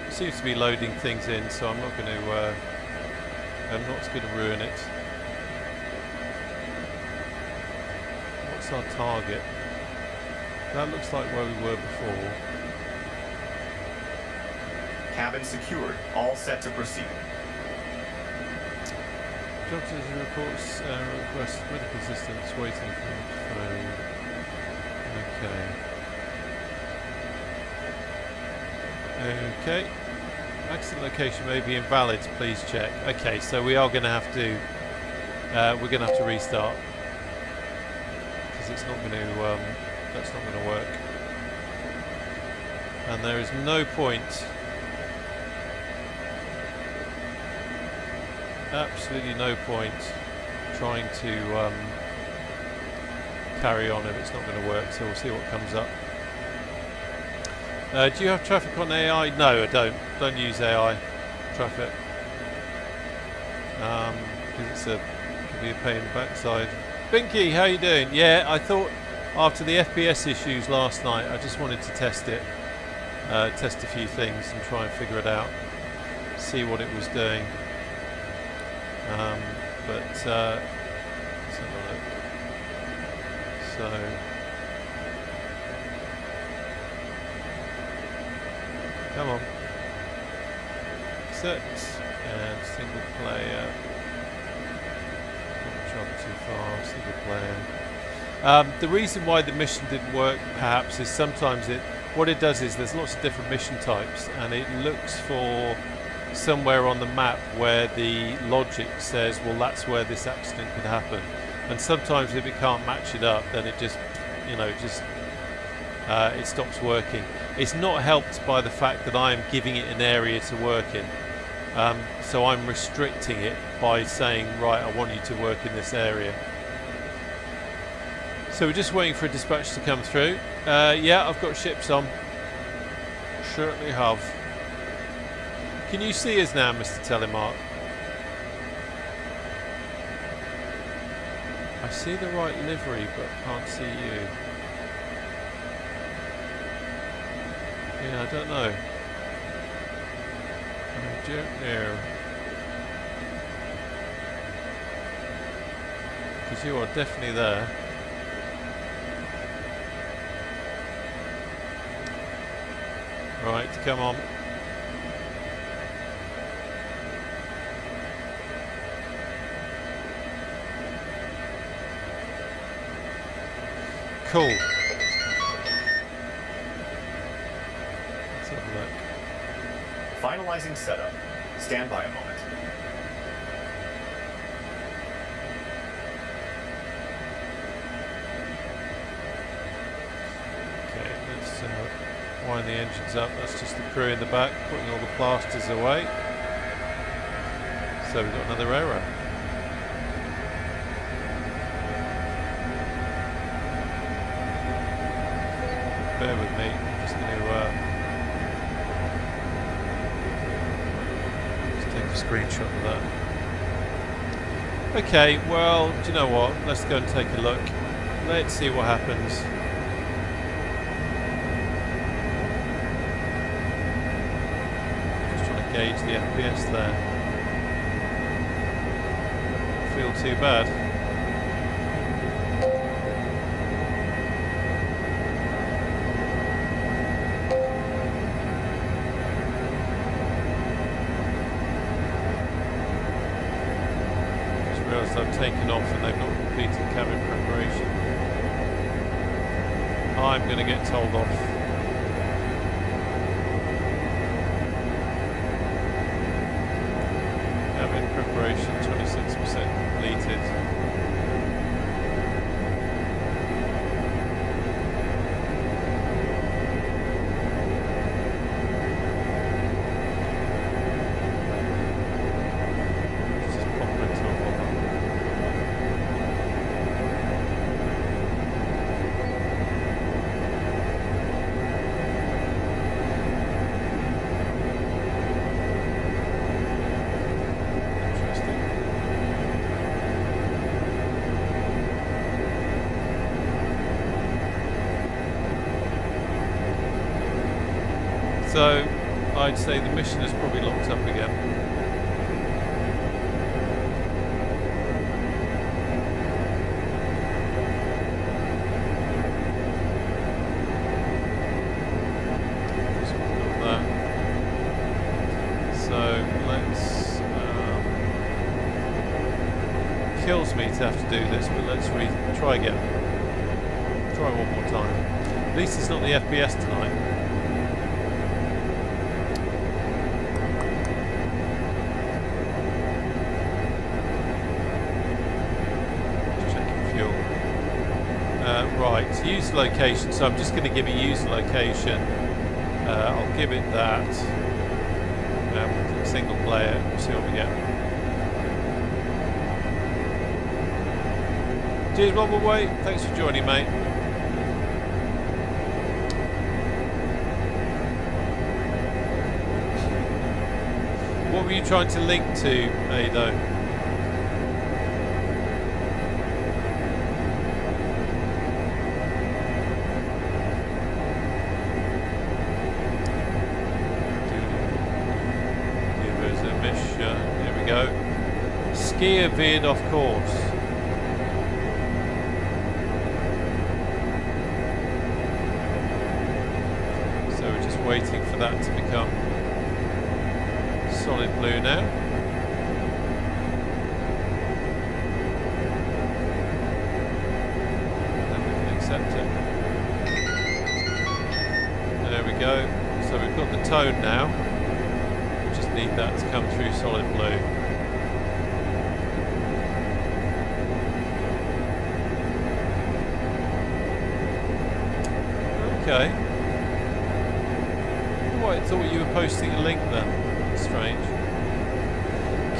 seems to be loading things in, so I'm not going to. I'm not going to ruin it. What's our target? That looks like where we were before. Cabin secured. All set to proceed. Doctors reports request medical assistance waiting for phone. Okay. Accident location may be invalid. Please check. Okay, so we are going to have to. We're going to have to restart because it's not going to. That's not going to work. And there is no point. Absolutely no point trying to carry on if it's not going to work, so we'll see what comes up. Do you have traffic on AI? No, I don't. Don't use AI traffic. Because it can be a pain in the backside. Binky, how you doing? Yeah, I thought after the FPS issues last night, I just wanted to test it. Test a few things and try and figure it out. See what it was doing. Let's have a look. So come on, set and single player. Don't travel too far. Single player. The reason why the mission didn't work, perhaps, is sometimes what it does is there's lots of different mission types, and it looks for somewhere on the map where the logic says, well, that's where this accident could happen. And sometimes if it can't match it up, then it just, it stops working. It's not helped by the fact that I'm giving it an area to work in. So I'm restricting it by saying, right, I want you to work in this area. So we're just waiting for a dispatch to come through. Yeah, I've got ships on. Certainly have. Can you see us now, Mr. Telemark? I see the right livery, but can't see you. Yeah, I don't know. I don't know. Because you are definitely there. Right, come on. Cool. Let's have a look. Finalizing setup. Stand by a moment. Okay, let's wind the engines up. That's just the crew in the back putting all the plasters away. So we've got another error. Bear with me, I'm just going to just take a screenshot of that. Okay, well, do you know what? Let's go and take a look. Let's see what happens. Just trying to gauge the FPS there. Don't feel too bad. I've taken off and they've not completed cabin preparation. I'm going to get told off. Cabin preparation 26% completed. So I'd say the mission is probably locked up again. Kills me to have to do this, but let's try again. Try one more time. At least it's not the FPS tonight. Just checking fuel. Right, user location. So I'm just going to give it user location. I'll give it that. Single player. We'll see what we get. Cheers, Rob Away. Thanks for joining, mate. What were you trying to link to, Ado? There's a mission. Here we go. Skier veered off course. Waiting for that to become solid blue now. Then we can accept it. There we go. So we've got the tone now. We just need that to come through solid blue. Okay. I thought you were posting a link then. Strange.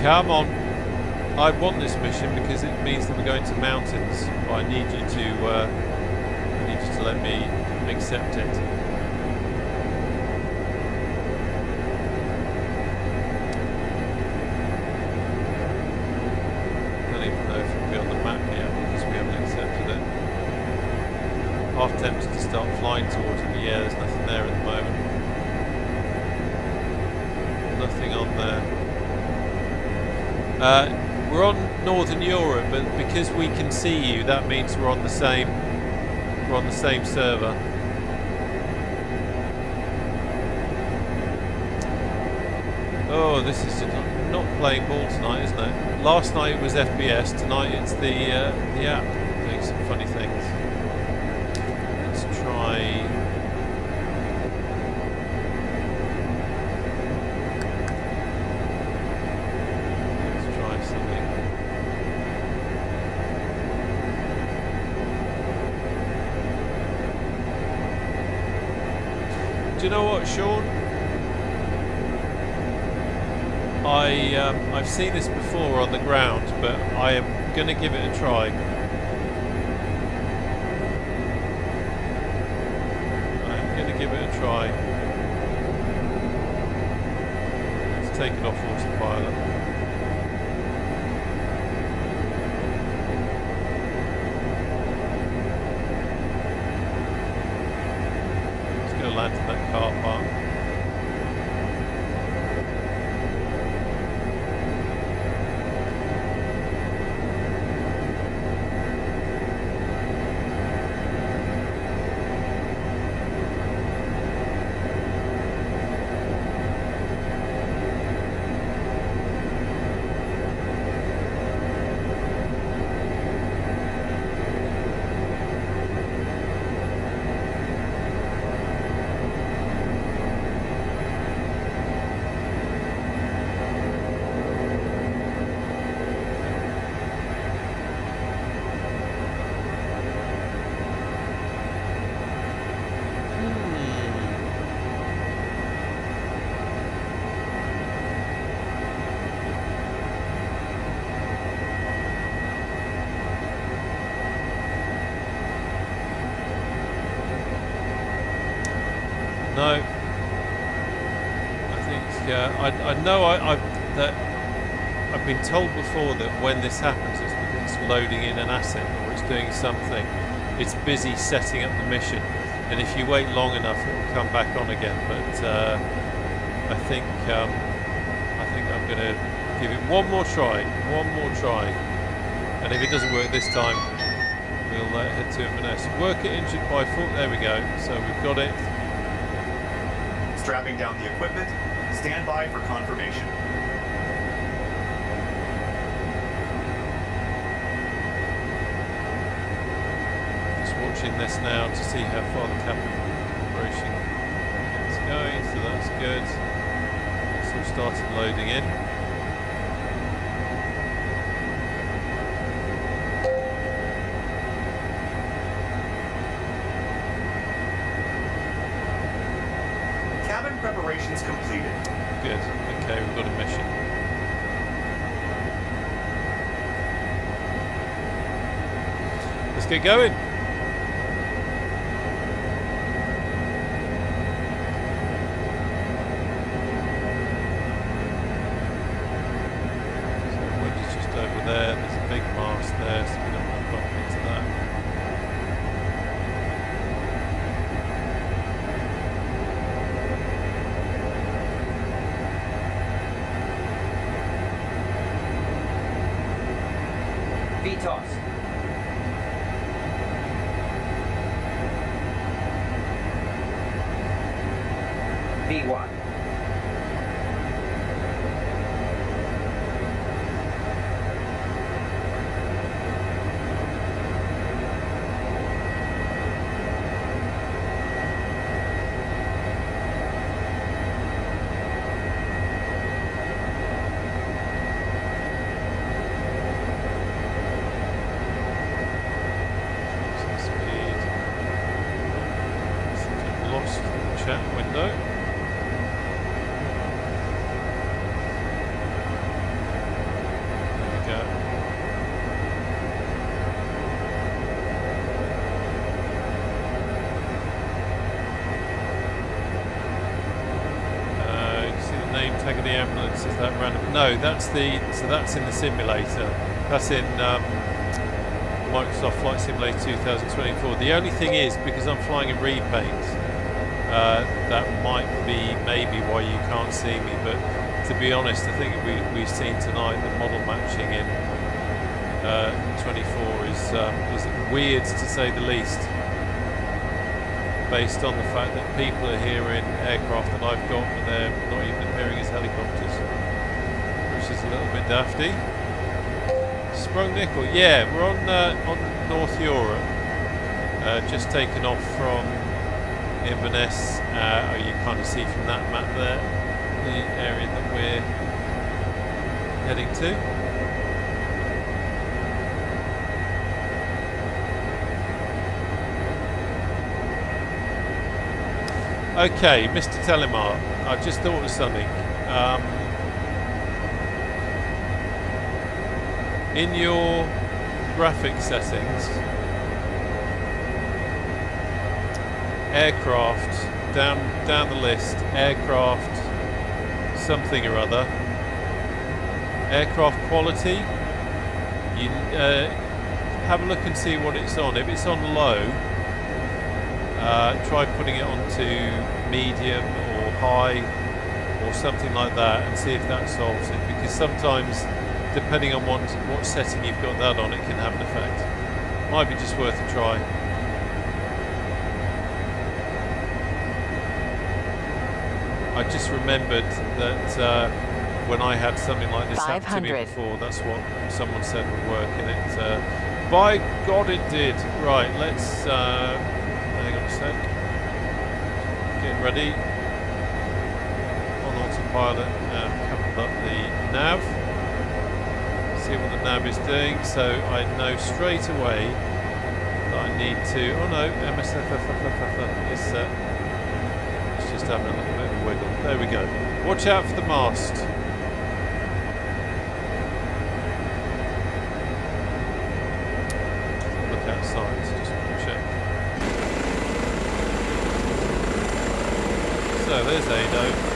Come on. I want this mission because it means that we're going to mountains. But I need you to let me accept it. I don't even know if it'll be on the map yet because we haven't accepted it. Half tempted to start flying towards it, but yeah, there's nothing there at the moment. Nothing on there. We're on Northern Europe, but because we can see you, that means we're on the same server. Oh, this is not playing ball tonight, isn't it? Last night it was FPS. Tonight it's the app doing some funny things. Let's try. Do you know what, Sean? I've seen this before on the ground, but I am going to give it a try. I'm going to give it a try. Let's take it off autopilot. Land in that car park. No, I think I know that I've been told before that when this happens, it's because it's loading in an asset or it's doing something. It's busy setting up the mission. and if you wait long enough it will come back on again, but I think I'm going to give it one more try, and if it doesn't work this time we'll head to Inverness. Worker injured by fault. There we go, so we've got it. Strapping down the equipment. Stand by for confirmation. Just watching this now to see how far the cabin preparation is going, so that's good. It's all started loading in. Cabin preparations completed. Good. Okay, we've got a mission. Let's get going. So the wind is just over there. There's a big mast there, so we don't want to bump into that. VTOS. V1. Some speed. Seems I've lost the chat window. There we go. You see the name tag of the ambulance, is that random? No, that's that's in the simulator. That's in Microsoft Flight Simulator 2024. The only thing is, because I'm flying in repaint, that might be maybe why you can't see me, but to be honest, I think we've seen tonight the model matching in 24 is weird to say the least, based on the fact that people are here in aircraft that I've got and they're not even appearing as helicopters, which is a little bit dafty. Sprung nickel, yeah, we're on North Europe, just taken off from Inverness. You kind of see from that map there the area that we're heading to. Okay, Mr. Telemar, I just thought of something. In your graphic settings, aircraft, down the list, aircraft something or other, aircraft quality, you have a look and see what it's on. If it's on low, try putting it onto medium or high or something like that and see if that solves it, because sometimes depending on what setting you've got that on, it can have an effect. Might be just worth a try. I just remembered that when I had something like this happen to me before, that's what someone said would work, and it by God it did. Right, let's hang on a sec. Get ready. On autopilot, coupled up the nav. See what the nav is doing, so I know straight away that I need to. Oh no, MSFFFFF is it's just having a little bit of a wiggle. There we go. Watch out for the mast. Look outside, just check. So there's Ado.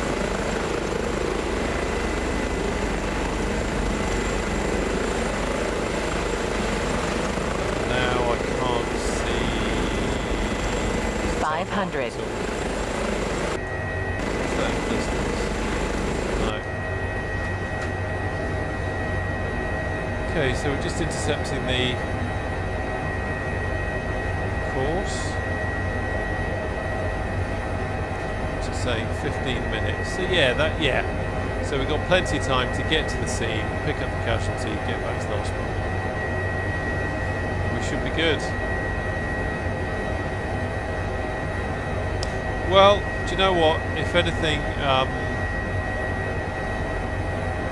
100. No. Okay, so we're just intercepting the course. Which is saying 15 minutes. So yeah, so we've got plenty of time to get to the scene, pick up the casualty, get back to the hospital. We should be good. Well, do you know what? If anything,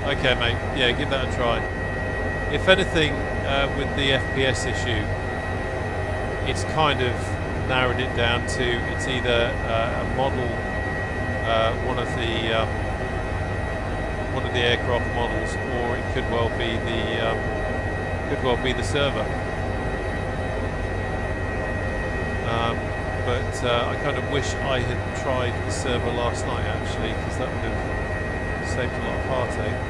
okay, mate. Yeah, give that a try. If anything, with the FPS issue, it's kind of narrowed it down to it's either a model, one of the aircraft models, or it could well be the server. But I kind of wish I had tried the server last night, actually, because that would have saved a lot of heartache.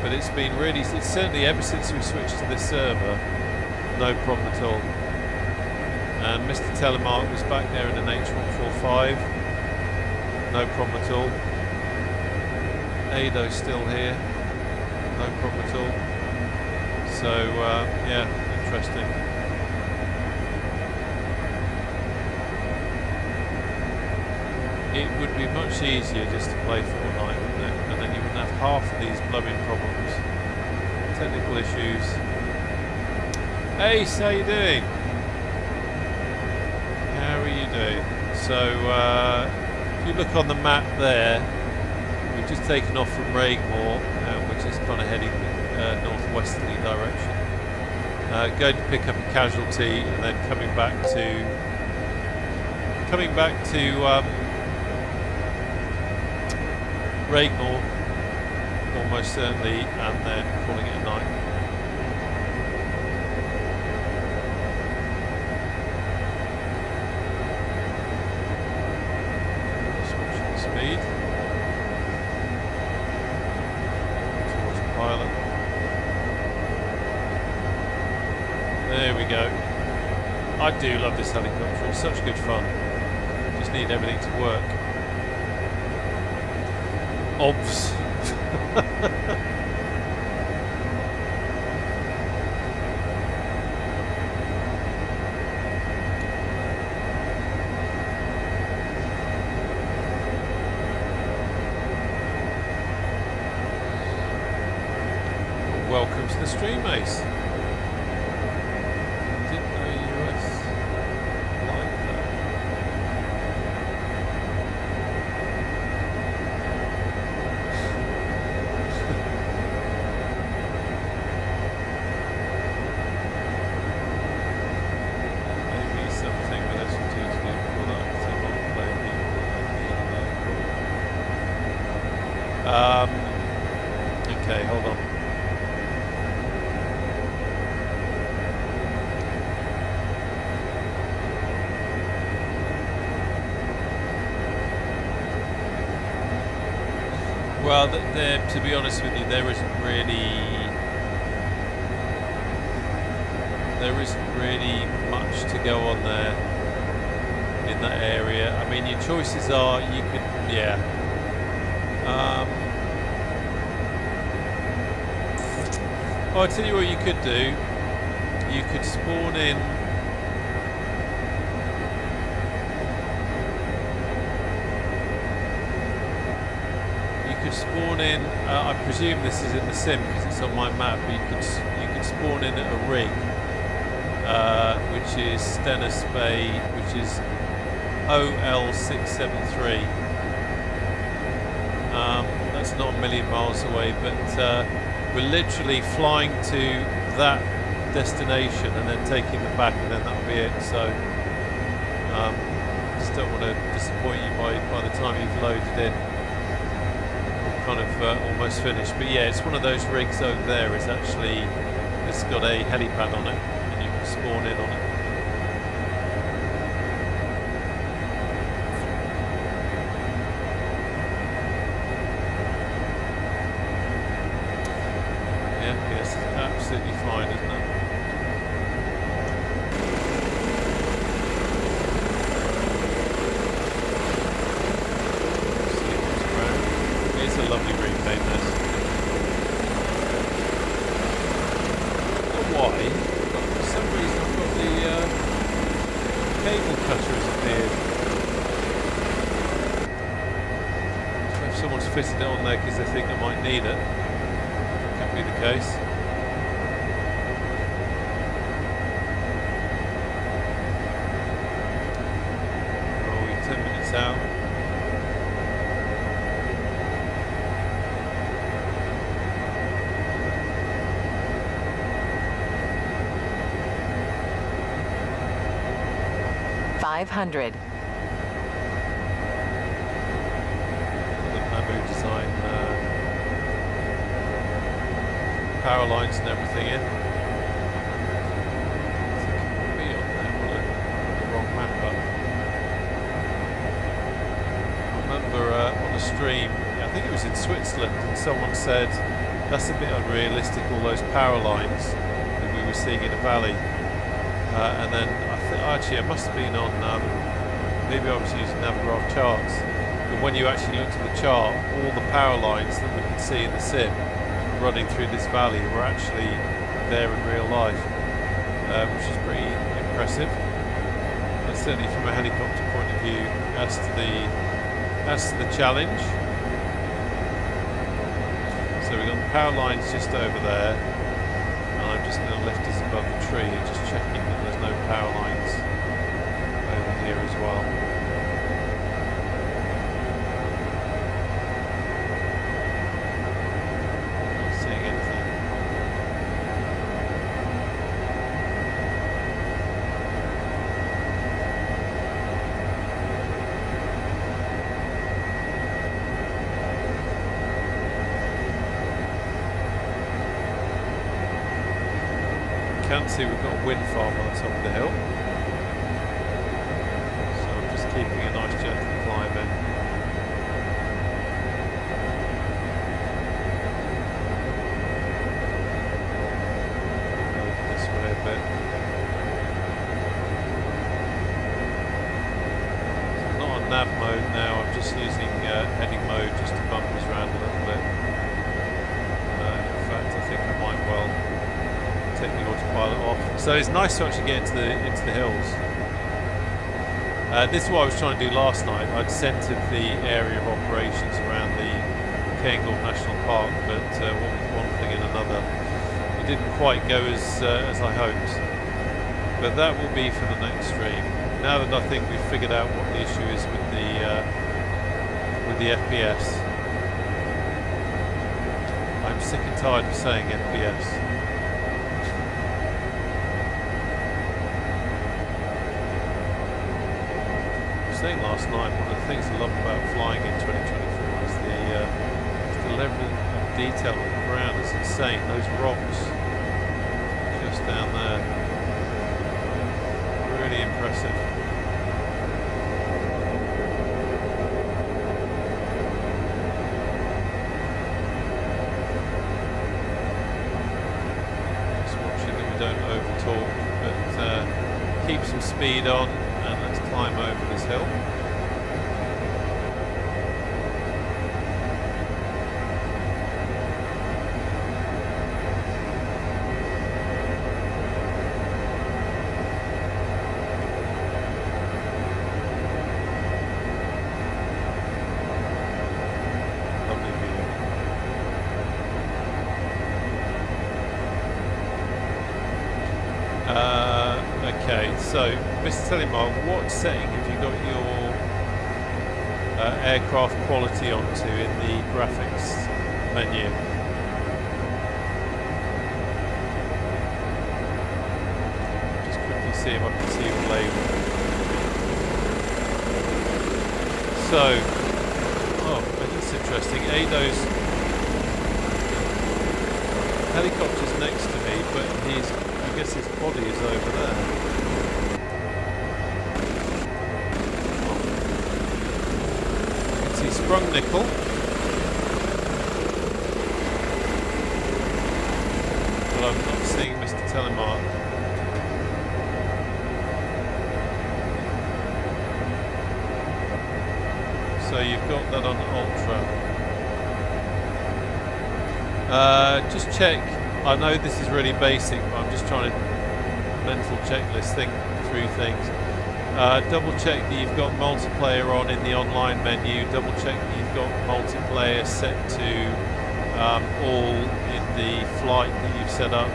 But it's been really, it's certainly ever since we switched to this server, no problem at all. And Mr. Telemark was back there in an H145, no problem at all. Ado's still here, no problem at all. So yeah, interesting. It would be much easier just to play Fortnite, wouldn't it? And then you wouldn't have half of these blooming problems. Technical issues. Ace, how you doing? How are you doing? So, if you look on the map there, we've just taken off from Raigmore, which is kind of heading northwesterly direction. Going to pick up a casualty, and then coming back to Raigmore, almost certainly, and then calling it a night. Switching the speed towards the pilot. There we go. I do love this helicopter, it's such good fun. Just need everything to work. Obs. Welcome to the stream, Ace. Didn't know you were like that. Maybe something with SG to do pull up to multiplayer people. Okay, hold on. Well, to be honest with you, there isn't really much to go on there in that area. I mean, your choices are you could, yeah. I'll tell you what you could do. You could spawn in. Spawn in. I presume this is in the sim because it's on my map. But you could spawn in at a rig, which is Stennis Bay, which is OL673. That's not a million miles away, but we're literally flying to that destination and then taking them back, and then that'll be it. So just don't want to disappoint you by the time you've loaded in. Kind of almost finished, but yeah, it's one of those rigs over there. It's got a helipad on it, and you can spawn in on it. Yeah, yes, absolutely fine, isn't it? fitted it on there because they think they might need it. Could be the case. Oh, we're 10 minutes out. $500. Design power lines and everything in. I think it will be on there, will it? The wrong map up. I remember on a stream, I think it was in Switzerland, and someone said that's a bit unrealistic, all those power lines that we were seeing in a valley. And then actually it must have been on, maybe I was using Navigraph charts. But when you actually looked at the chart, all the power lines that we could see in the sim running through this valley were actually there in real life, which is pretty impressive. And certainly from a helicopter point of view, as to the challenge. So we've got the power lines just over there, and I'm just going to lift us above the tree and just checking that there's no power lines over here as well. Can see we've got a wind farm on the top of the hill, so I'm just keeping a nice gentle climb in. Over this way a bit. So I'm not on nav mode now, I'm just using heading mode just to bump us around a little bit. In fact, I think I might well take the autopilot off. So it's nice to actually get into the hills. This is what I was trying to do last night. I'd centered the area of operations around the Cairngorm National Park, but one thing and another, it didn't quite go as I hoped. But that will be for the next stream. Now that I think we've figured out what the issue is with the FPS. I'm sick and tired of saying FPS. Saying last night, one of the things I love about flying in 2024 is the level of detail on the ground is insane. Those rocks just down there, really impressive. Just watching that we don't over talk, but keep some speed on. And let's climb over this hill. Lovely view. Okay, so Mr. Telemar, what setting have you got your aircraft quality onto in the graphics menu? Just quickly see if I can see your label. So, oh, that's interesting. Ado's helicopter's next to me, but I guess his body is over there. Sprung nickel. But I'm not seeing Mr. Telemark. So you've got that on Ultra. Just check. I know this is really basic, but I'm just trying to mental checklist, think through things. Double check that you've got multiplayer on in the online menu. Double check that you've got multiplayer set to all in the flight that you've set up.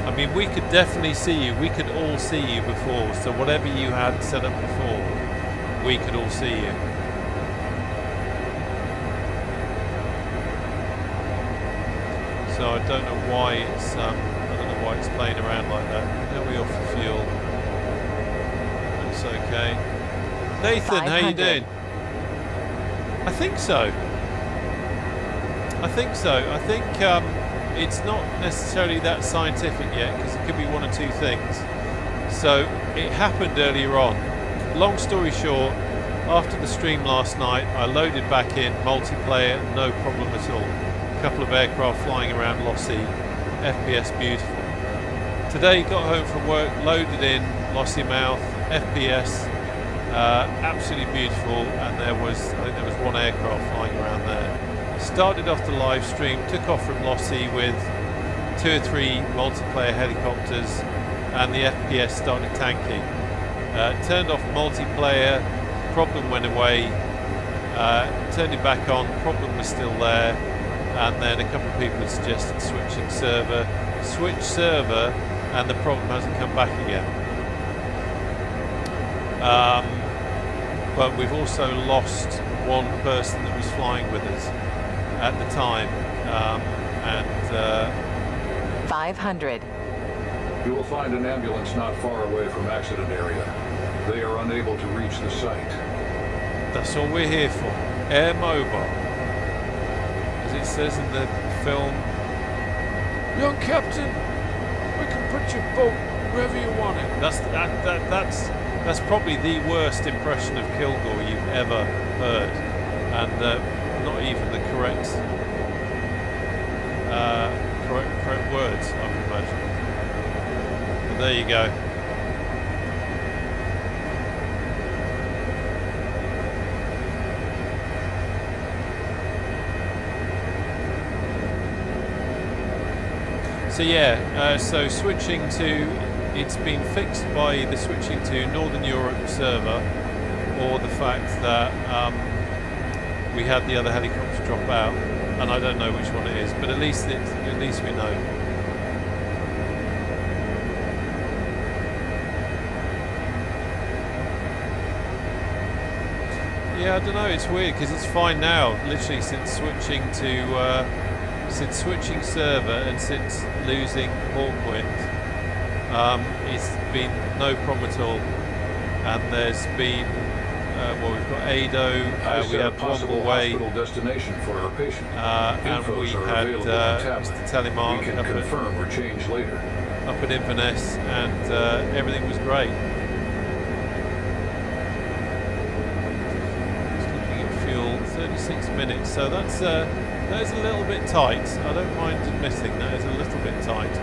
I mean, we could definitely see you. We could all see you before. So whatever you had set up before, we could all see you. So I don't know why it's it's playing around like that. Now we off the fuel. That's okay. Nathan, how you doing? I think so. I think it's not necessarily that scientific yet, because it could be one or two things. So it happened earlier on. Long story short, after the stream last night, I loaded back in multiplayer, no problem at all. A couple of aircraft flying around Lossie, FPS beautiful. Today got home from work, loaded in Lossiemouth, FPS absolutely beautiful, and I think there was one aircraft flying around there. Started off the live stream, took off from Lossie with 2 or 3 multiplayer helicopters, and the FPS started tanking. Turned off multiplayer, problem went away, turned it back on, problem was still there, and then a couple of people had suggested switching server. Switch server, and the problem hasn't come back again. But we've also lost one person that was flying with us at the time, and 500. You will find an ambulance not far away from accident area. They are unable to reach the site. that's all we're here for. Air mobile, as it says in the film. Young captain, we can put your boat wherever you want it. That's probably the worst impression of Kilgore you've ever heard, and not even the correct words, I would imagine. But there you go. So yeah, so switching to, it's been fixed by the switching to Northern Europe server, or the fact that we had the other helicopter drop out, and I don't know which one it is, but at least we know. Yeah, I don't know. It's weird because it's fine now. Literally since switching to. Since switching server and since losing Hawkwind, it's been no problem at all. And there's been, well, we've got Ado, we had possible Way, hospital destination for our patient. and we had Mr. Telemark We can confirm or change later. up at Inverness, and everything was great. Just looking at fuel, 36 minutes, so that's that is a little bit tight. I don't mind admitting that is a little bit tight.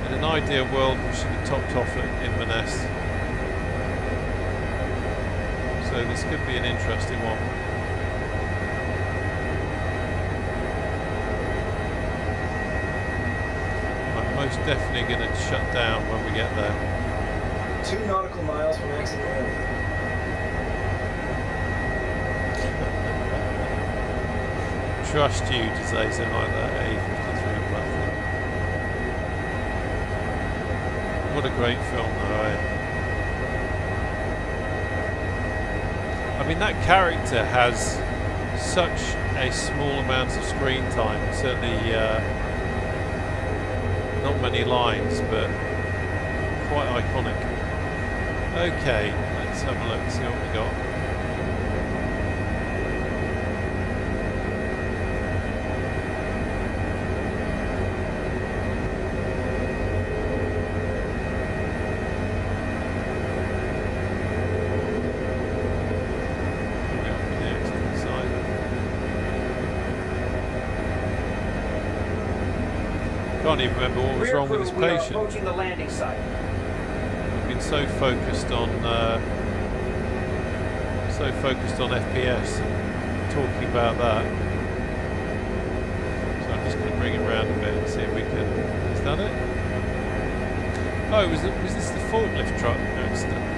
In an ideal world, we should have topped off at Inverness. So this could be an interesting one. I'm most definitely going to shut down when we get there. 2 nautical miles from accident area. Trust you to say something like that, A53 platform. What a great film though, eh? I mean, that character has such a small amount of screen time, certainly not many lines, but quite iconic. Okay, let's have a look, see what we got. I can't even remember what was wrong with this patient. Approaching the landing site. I've been so focused on FPS and talking about that. So I'm just going to bring it round a bit and see if we can. that it? Oh, was this the forklift truck accident?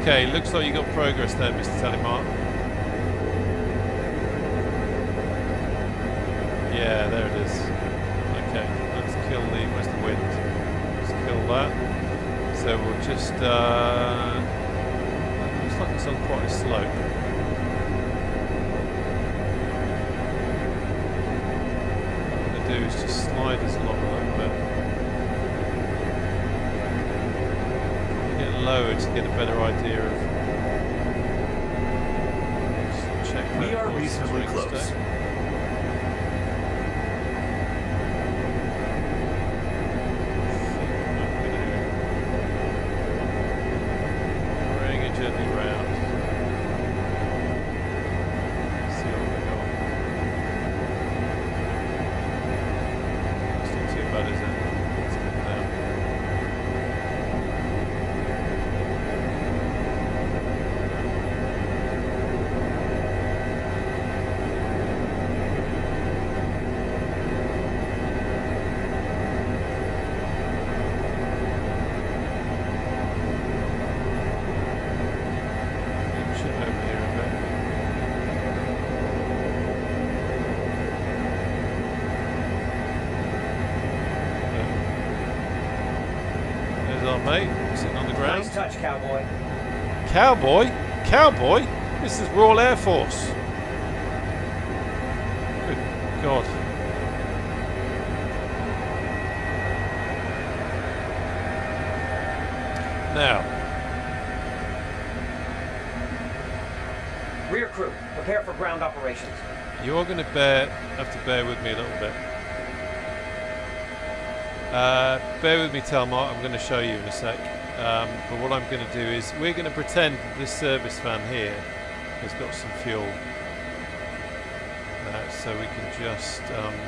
Okay, looks like you got progress there, Mr. Telemark. Yeah, there it is. Okay, let's kill the where's the wind? Let's kill that. So we'll just looks like it's on quite a slope. What I'm gonna do is just slide us along a little bit. Get lower to get a better idea of. Just check We are reasonably close. Bring it gently round. See what we got. It's not too bad, is it? Let's get down. Shit over here a bit. There's our mate sitting on the ground. Nice touch, cowboy. Cowboy? Cowboy? This is Royal Air Force. Good God. Now, Rear crew, prepare for ground operations. you are going to have to bear with me a little bit. Bear with me, Telmar. I'm going to show you in a sec. But what I'm going to do is we're going to pretend that this service van here has got some fuel. So we can just...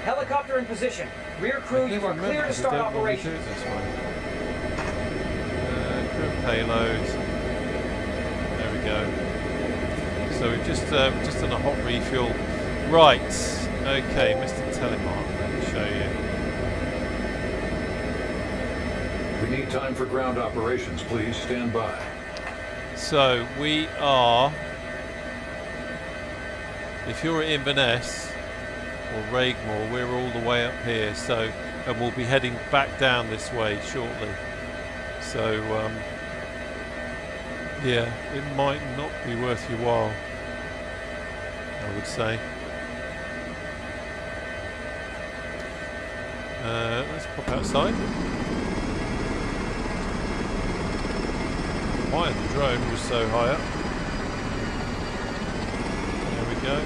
Helicopter in position. Rear crew, you are clear to start operations. Crew payload. There we go. So we've just done a hot refuel. Right. Okay, Mr. Telemark, let me show you. We need time for ground operations. Please stand by. So we are, if you're at Inverness or Raigmore, we're all the way up here. So, and we'll be heading back down this way shortly. So, yeah, it might not be worth your while, I would say. Let's pop outside. Why the drone was so high up. There we go.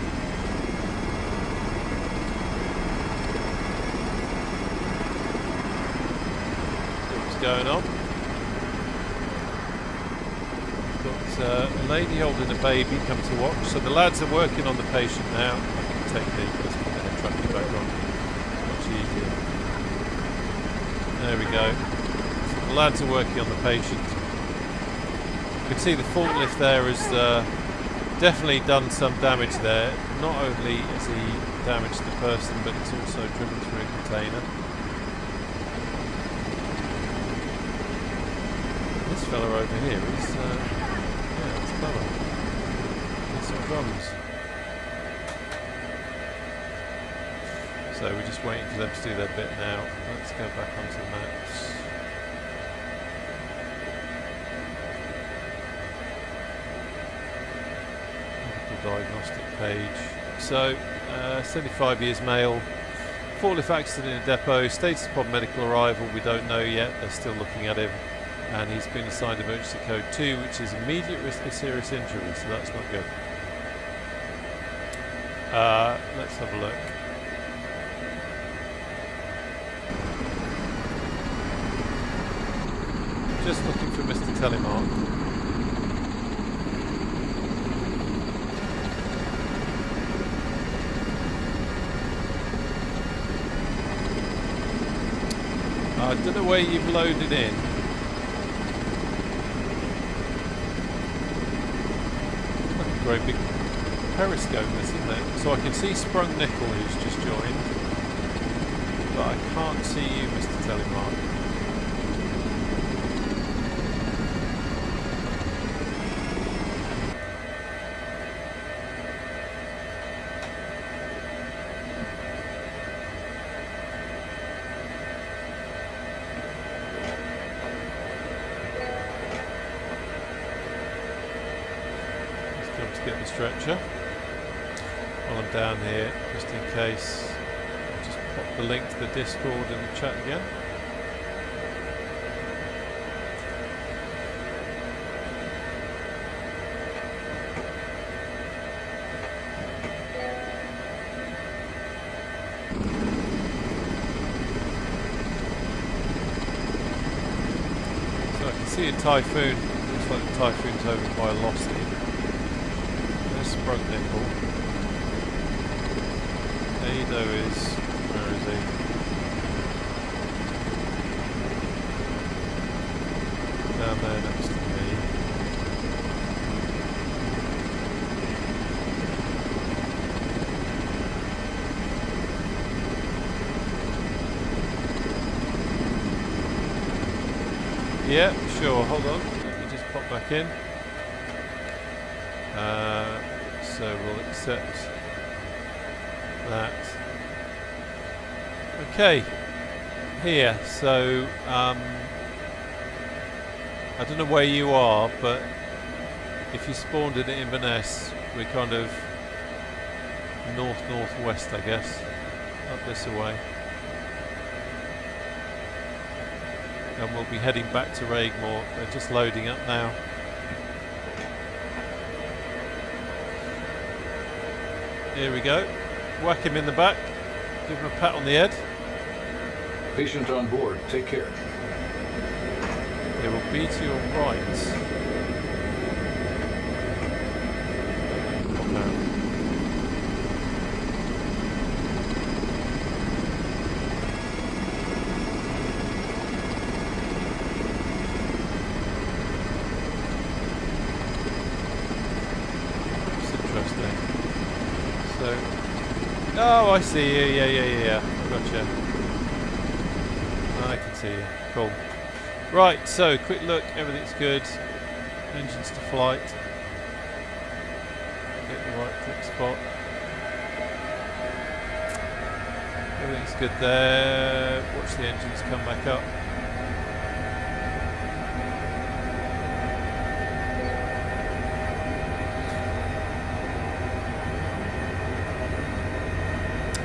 See what's going on. Got a lady holding a baby come to watch. So the lads are working on the patient now. I can take the tracking back on. Much easier. There we go. So the lads are working on the patient. You can see the forklift there has definitely done some damage there. Not only has he damaged the person, but it's also driven through a container. This fella over here is, yeah, it's clever. There's some drums. So we're just waiting for them to do their bit now. Let's go back onto the maps. Diagnostic page. So, 75 years male, forklift accident in a depot, status upon medical arrival, we don't know yet, they're still looking at him, and he's been assigned emergency code 2, which is immediate risk of serious injury, so that's not good. Let's have a look. Just looking for Mr. Telemark. I don't know where you've loaded in. Like a great big periscope, isn't it? So I can see Sprung Nickel, who's just joined, but I can't see you, Mr. Telemark. Get the stretcher while I'm down here, just in case. I'll just pop the link to the Discord in the chat again. So I can see a Typhoon. Looks like the Typhoon's over by Lossie. Sprung Nickel. Ado is, where is he? Down there next to me. Yeah, sure, hold on. Let me just pop back in. So we'll accept that. Okay, here, so I don't know where you are, but if you spawned in Inverness, we're kind of north-northwest, I guess, up this way. And we'll be heading back to Raigmore. They're just loading up now. Here we go. Whack him in the back. Give him a pat on the head. Patient on board. Take care. They will be to your right. No. That's interesting. So, oh, I see you. Yeah. I gotcha. I can see you. Cool. Right, so quick look. Everything's good. Engines to flight. Get the right click spot. Everything's good there. Watch the engines come back up.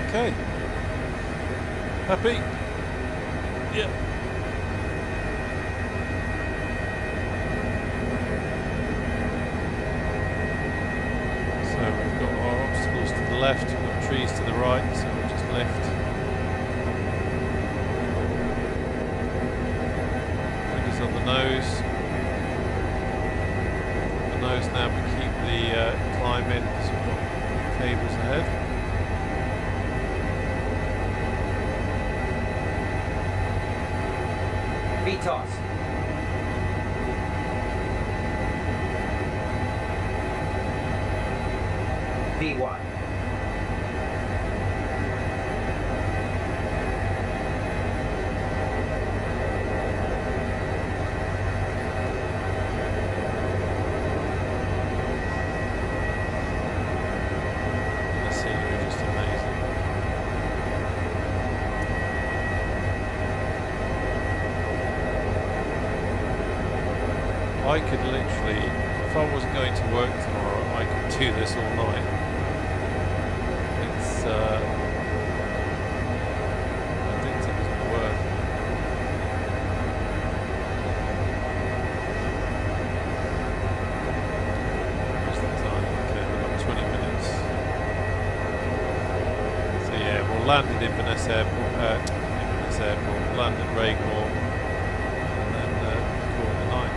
Okay. Happy? Yep. So we've got our obstacles to the left, we've got trees to the right, so we'll just lift. Fingers on the nose. The nose now, but keep the climb in because we've got cables ahead. VTOS. VY. The scenery is just amazing. I could literally, if I wasn't going to work tomorrow, I could do this all night. It's addictive as work. What's the time? Okay, we've got 20 minutes. So yeah, we'll land at Inverness Airport, land at Raigmore, and then call it a night.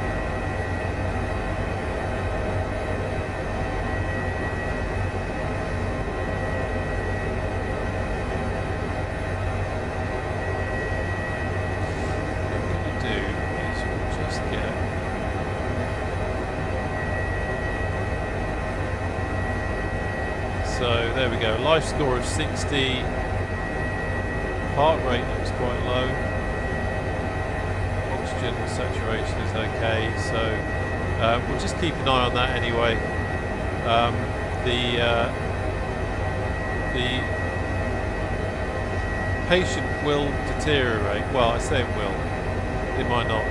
So there we go. Life score of 60. Heart rate looks quite low. Oxygen saturation is okay. So we'll just keep an eye on that anyway. The patient will deteriorate. Well, I say it will. It might not.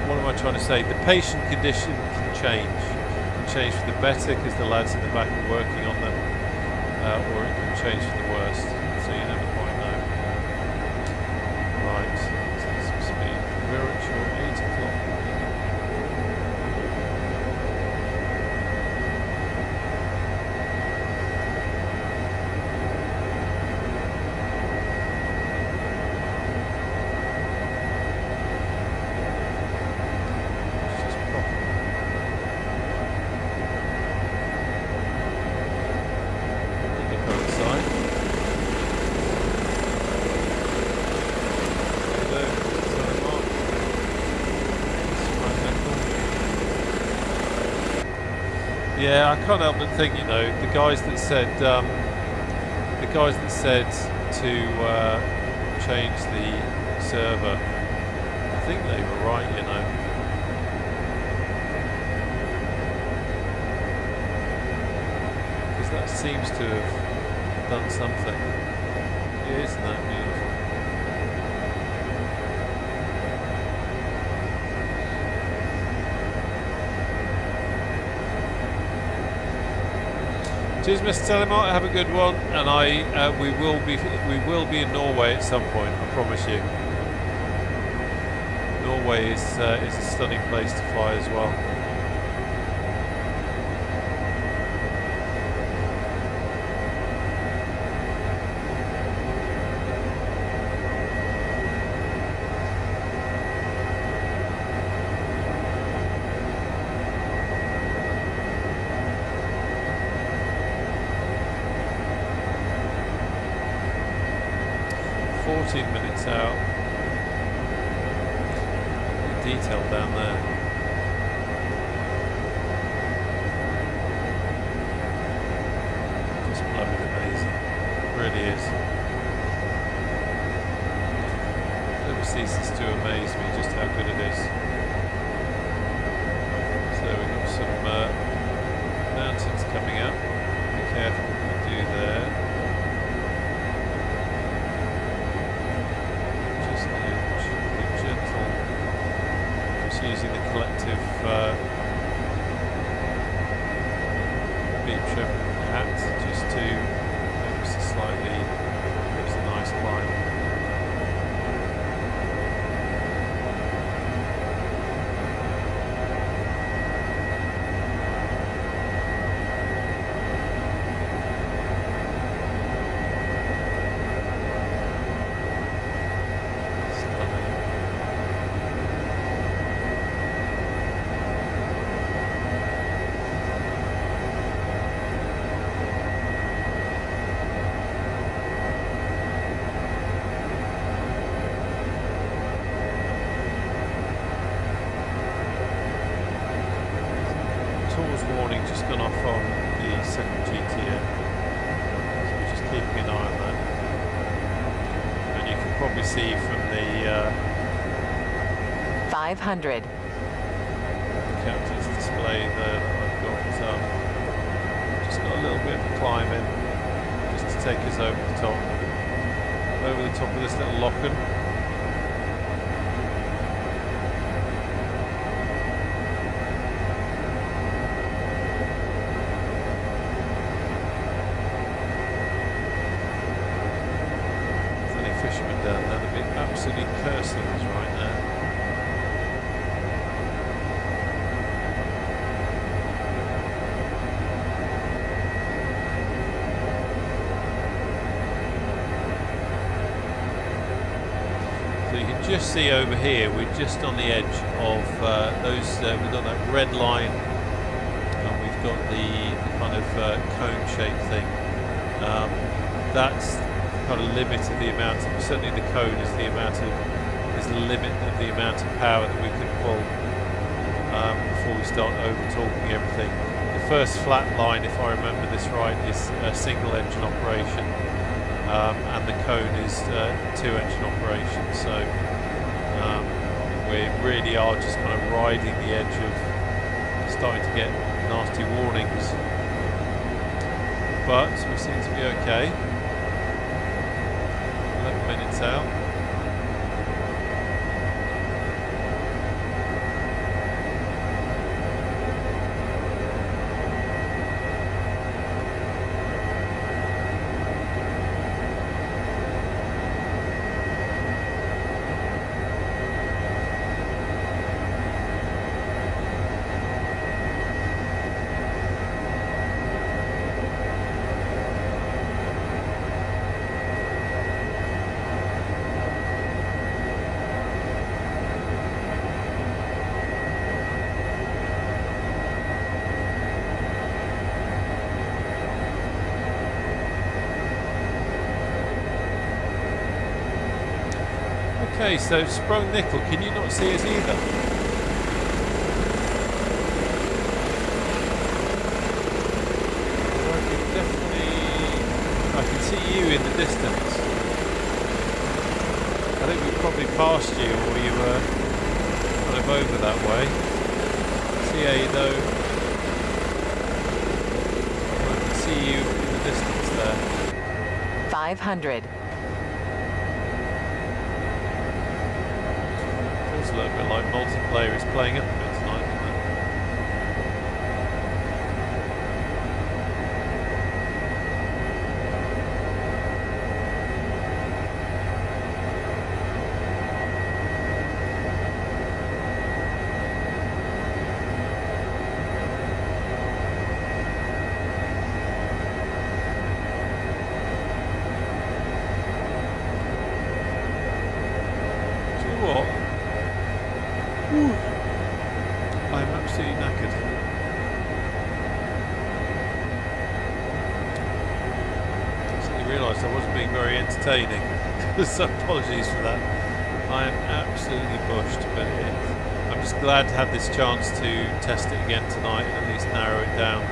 What am I trying to say? The patient condition can change. It can change for the better because the lads in the back are working on them, or it can change for the worst. So you never quite know. Right, let's get some speed. We're at your 8 o'clock. 'Yeah, I can't help but think, you know, the guys that said to change the server, I think they were right, you know. Because that seems to have done something. Isn't that beautiful? Cheers, Mr. Telemart. Have a good one, and we will be in Norway at some point. I promise you. Norway is a stunning place to fly as well. Minutes out. Detail down there. Just blooming amazing. It really is. Never ceases to amaze me just how good it is. So we've got some mountains coming up. Be careful what we do there. Using the collective beam trim hat just to ever so slightly gives a nice climb. Warning just gone off on the second GTM, so we're just keeping an eye on that. And you can probably see from the 500 captain's display that I've just got a little bit of a climb in, just to take us over the top of this little locken. Fishermen down there, they'll be absolutely cursing us right now. So you can just see over here, we're just on the edge of we've got that red line, and we've got the kind of cone-shaped thing. That's kind of limit of the amount of, certainly the cone is the limit of the amount of power that we can pull before we start over talking everything. The first flat line, if I remember this right, is a single engine operation, and the cone is 2 engine operation. So we really are just kind of riding the edge of starting to get nasty warnings, but we seem to be okay. 11 minutes out. Okay, so sprung nickel, can you not see us either? I can see you in the distance. I think we probably passed you, or you were kind of over that way. CA though, I can see you in the distance there. 500. Feels a little bit like multiplayer is playing up a bit tonight, doesn't it? I'm absolutely knackered. I suddenly realised I wasn't being very entertaining, so apologies for that. I am absolutely bushed, but I'm just glad to have this chance to test it again tonight and at least narrow it down.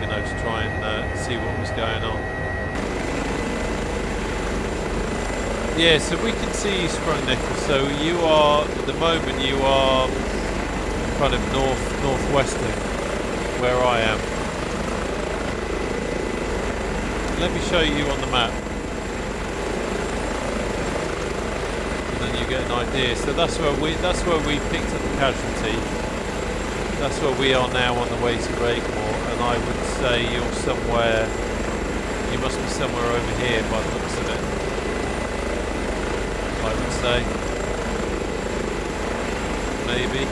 You know, to try and see what was going on. Yeah, so we can see you sprung nickel. So you are, at the moment, you are kind of northwestern where I am. Let me show you on the map, and then you get an idea. So that's where we picked up the casualty. That's where we are now on the way to Rakemore, and I would say you're somewhere. You must be somewhere over here by the looks of it. I would say. Maybe.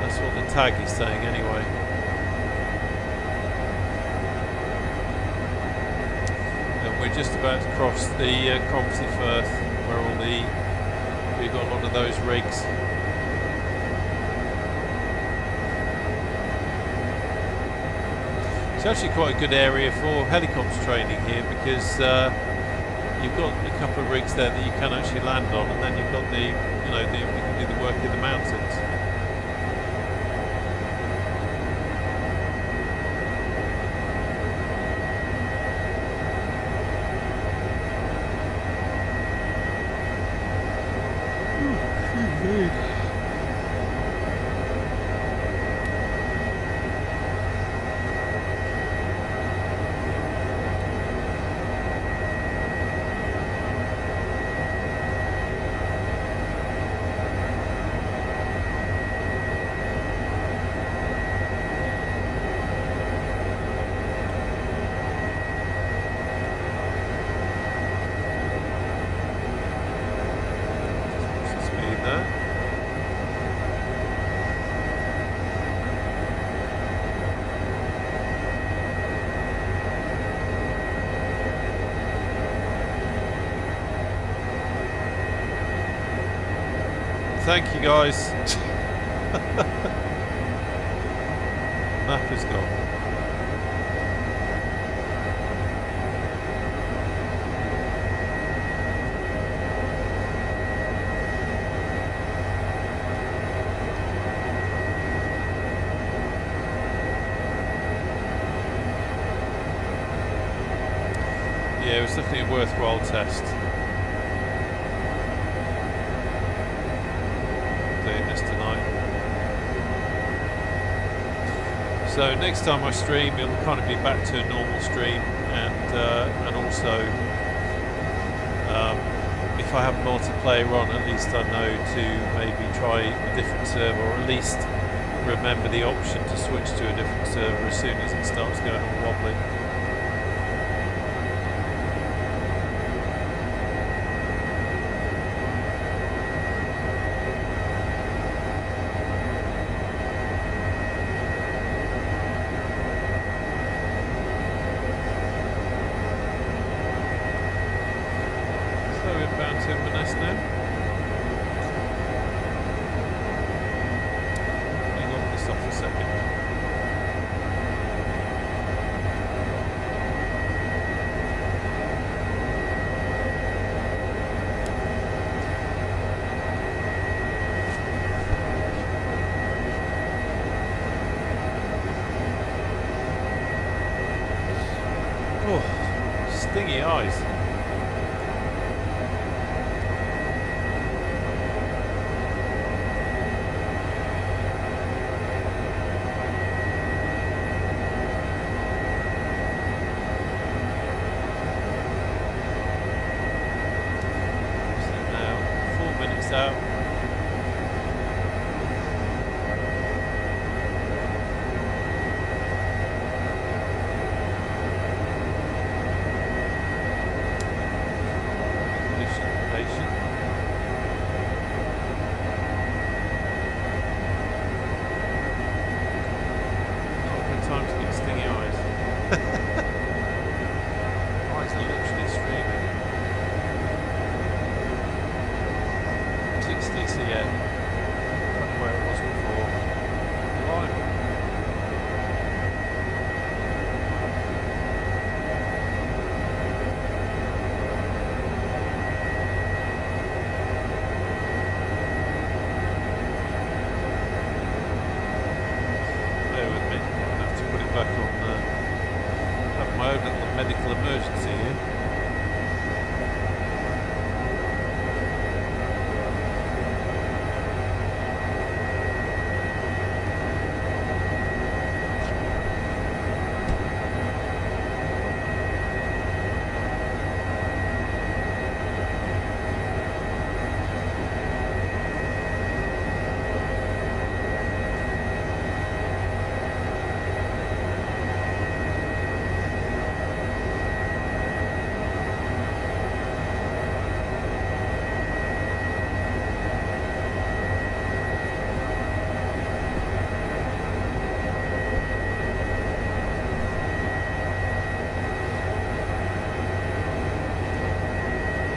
That's what the tag is saying anyway. And we're just about to cross the Crompsey Firth, where we've got a lot of those rigs. It's actually quite a good area for helicopter training here, because you've got a couple of rigs there that you can actually land on, and then you've got we can do the work in the mountains. Thank you guys. Map is gone. Yeah, it was definitely a worthwhile test. Doing this tonight. So next time I stream, it'll kind of be back to a normal stream, and also if I have multiplayer on, at least I know to maybe try a different server, or at least remember the option to switch to a different server as soon as it starts going all wobbly. Stingy eyes. So now 4 minutes out. Medical emergency here.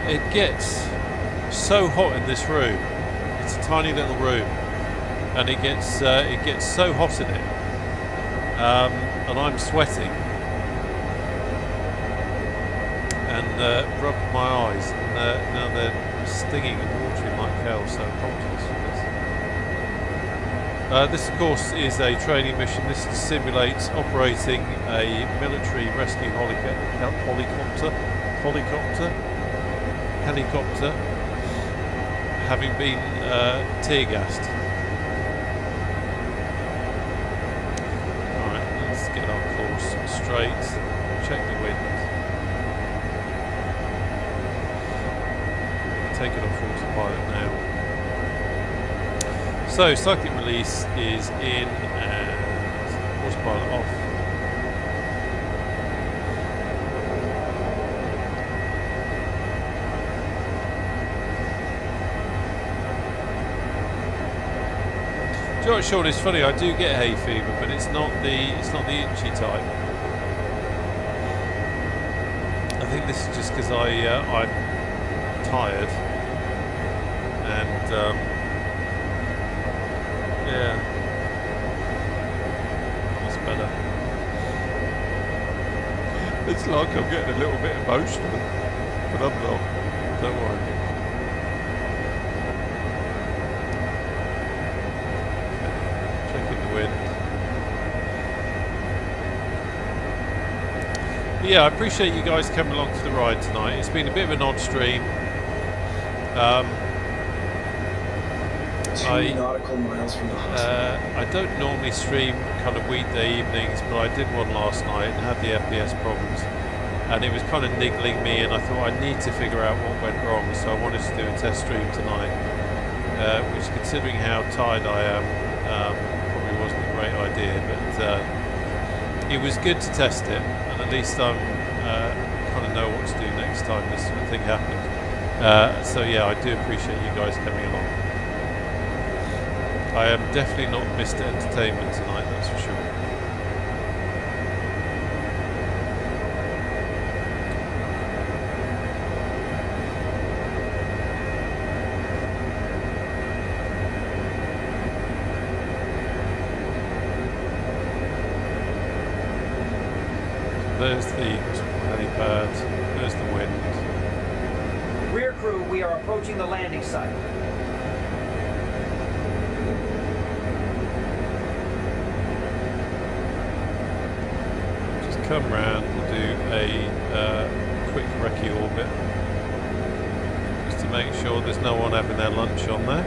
It gets so hot in this room. It's a tiny little room, and it gets so hot in it, and I'm sweating and rubbed my eyes, and now they're stinging and watering like hell. So apologies for this. This, of course, is a training mission. This simulates operating a military rescue helicopter, having been tear gassed. Alright, let's get our course straight, check the wind. Take it off autopilot now. So, cyclic release is in and autopilot off. Do you know what, Sean? It's funny. I do get hay fever, but it's not the itchy type. I think this is just because I'm tired, and yeah, that's better. It's like I'm getting a little bit emotional, but I'm not. Don't worry. But yeah, I appreciate you guys coming along for the ride tonight. It's been a bit of an odd stream. 2 nautical miles from the hospital. I don't normally stream kind of weekday evenings, but I did one last night and had the FPS problems, and it was kind of niggling me, and I thought I need to figure out what went wrong, so I wanted to do a test stream tonight, which, considering how tired I am, probably wasn't a great idea, but it was good to test it, and at least I'm kind of know what to do next time this sort of thing happens. So yeah, I do appreciate you guys coming along. I am definitely not Mr. Entertainment tonight, that's for sure. There's the helipad, there's the wind. Rear crew, we are approaching the landing site. Just come round, we'll do a quick recce orbit, just to make sure there's no one having their lunch on there.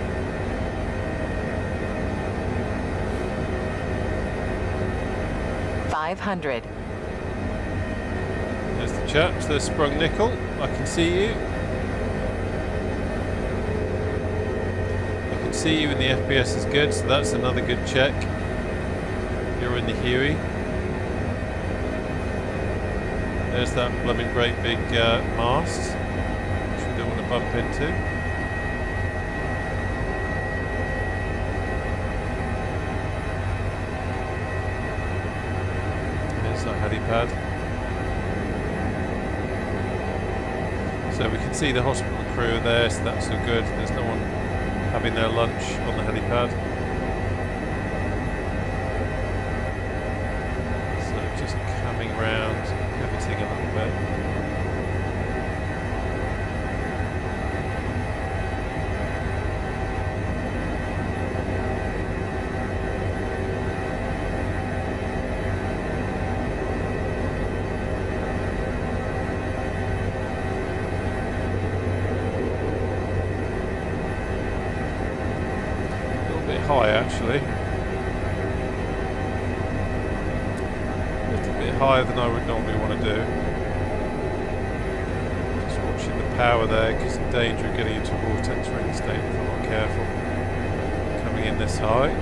$500. There's the chaps, there's Sprung Nickel, I can see you. I can see you and the FPS is good, so that's another good check. You're in the Huey. There's that blooming great big mast, which we don't want to bump into. There's our helipad. So we can see the hospital crew there, so that's all good. There's no one having their lunch on the helipad. So just coming round, pivoting a little bit. High actually, a little bit higher than I would normally want to do. Just watching the power there, because in danger of getting into a vortex ring state if I'm not careful. Coming in this high.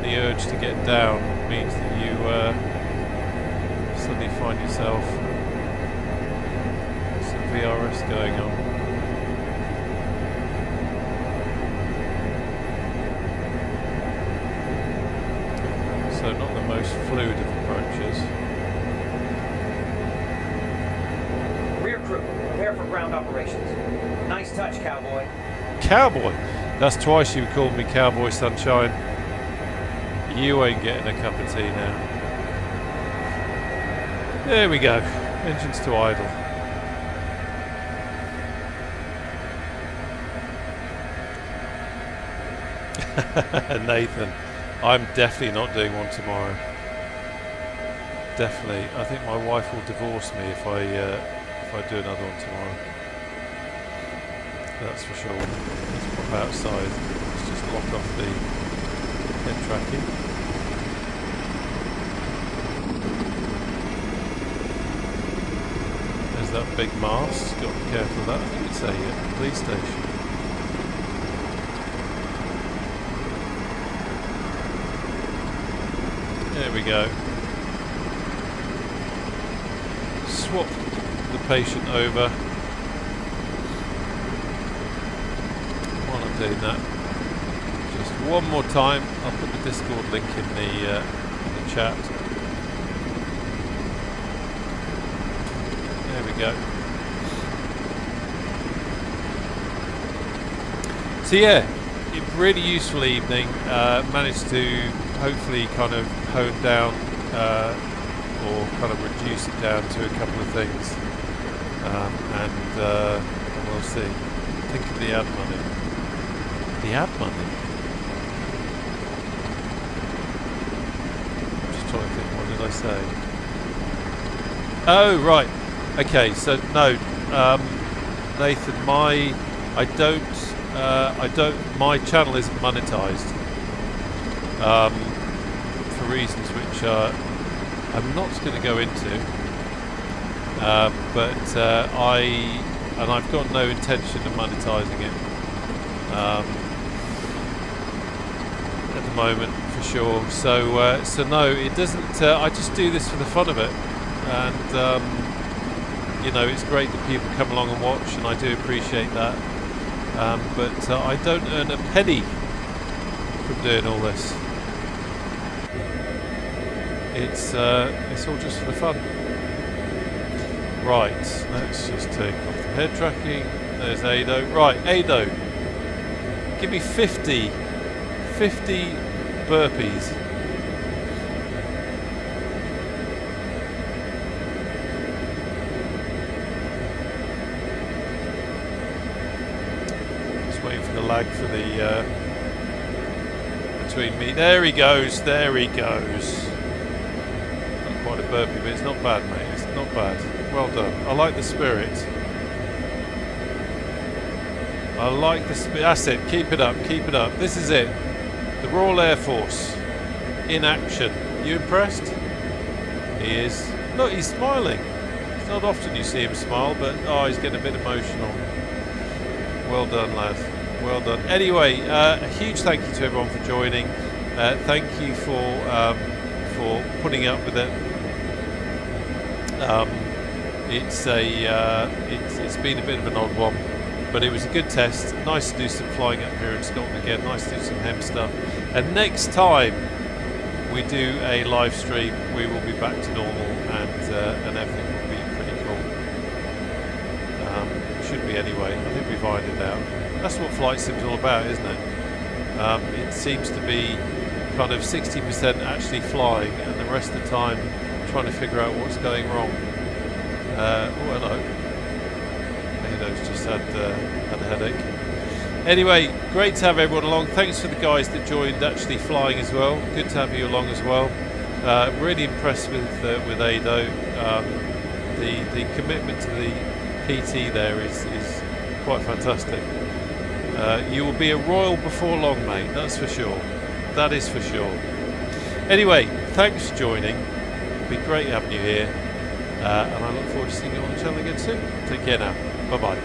The urge to get down means that you suddenly find yourself some VRS going on. So not the most fluid of approaches. Rear crew, prepare for ground operations. Nice touch, cowboy. Cowboy! That's twice you called me Cowboy Sunshine. You ain't getting a cup of tea now. There we go. Engines to idle. Nathan, I'm definitely not doing one tomorrow. Definitely. I think my wife will divorce me if I do another one tomorrow. That's for sure. Let's pop outside. Let's just lock off the head tracking. There's that big mast. Got to be careful of that. I think it's a police station. There we go. Swap the patient over. While I'm doing that, just one more time, I'll put the Discord link in the chat. There we go. So yeah, a really useful evening. Managed to hopefully kind of hone down or kind of reduce it down to a couple of things. and we'll see. Think of the ad money. The ad money? I'm just trying to think, what did I say? Oh, right. Okay, so no, Nathan, my channel isn't monetized for reasons which I'm not going to go into, but I've got no intention of monetizing it at the moment, for sure. So no, it doesn't. I just do this for the fun of it, and you know, it's great that people come along and watch, and I do appreciate that. But I don't earn a penny from doing all this. It's all just for the fun. Right, let's just take off the head tracking. There's Ado. Right, Ado, give me 50 burpees. Just waiting for the lag for the between me. There he goes. There he goes. Not quite a burpee, but it's not bad, mate. It's not bad. Well done. I like the spirit. I like the spirit. That's it. Keep it up. Keep it up. This is it. The Royal Air Force in action. You impressed? He is. Look, he's smiling. It's not often you see him smile, but oh, he's getting a bit emotional. Well done, lad. Well done. Anyway, a huge thank you to everyone for joining. Thank you for putting up with it. It's been a bit of an odd one, but it was a good test. Nice to do some flying up here in Scotland again. Nice to do some HEMS stuff. And next time we do a live stream, we will be back to normal, and everything will be pretty cool. Should be anyway. I think we've ironed it out. That's what flight sim's all about, isn't it? It seems to be kind of 60% actually flying, and the rest of the time trying to figure out what's going wrong. Oh, hello. Ado's just had a headache. Anyway, great to have everyone along. Thanks for the guys that joined actually flying as well. Good to have you along as well. Really impressed with Ado. The commitment to the PT there is quite fantastic. You will be a royal before long, mate. That's for sure. That is for sure. Anyway, thanks for joining. It'll be great having you here. And I look forward to seeing you on the channel again soon. Take care now. Bye bye.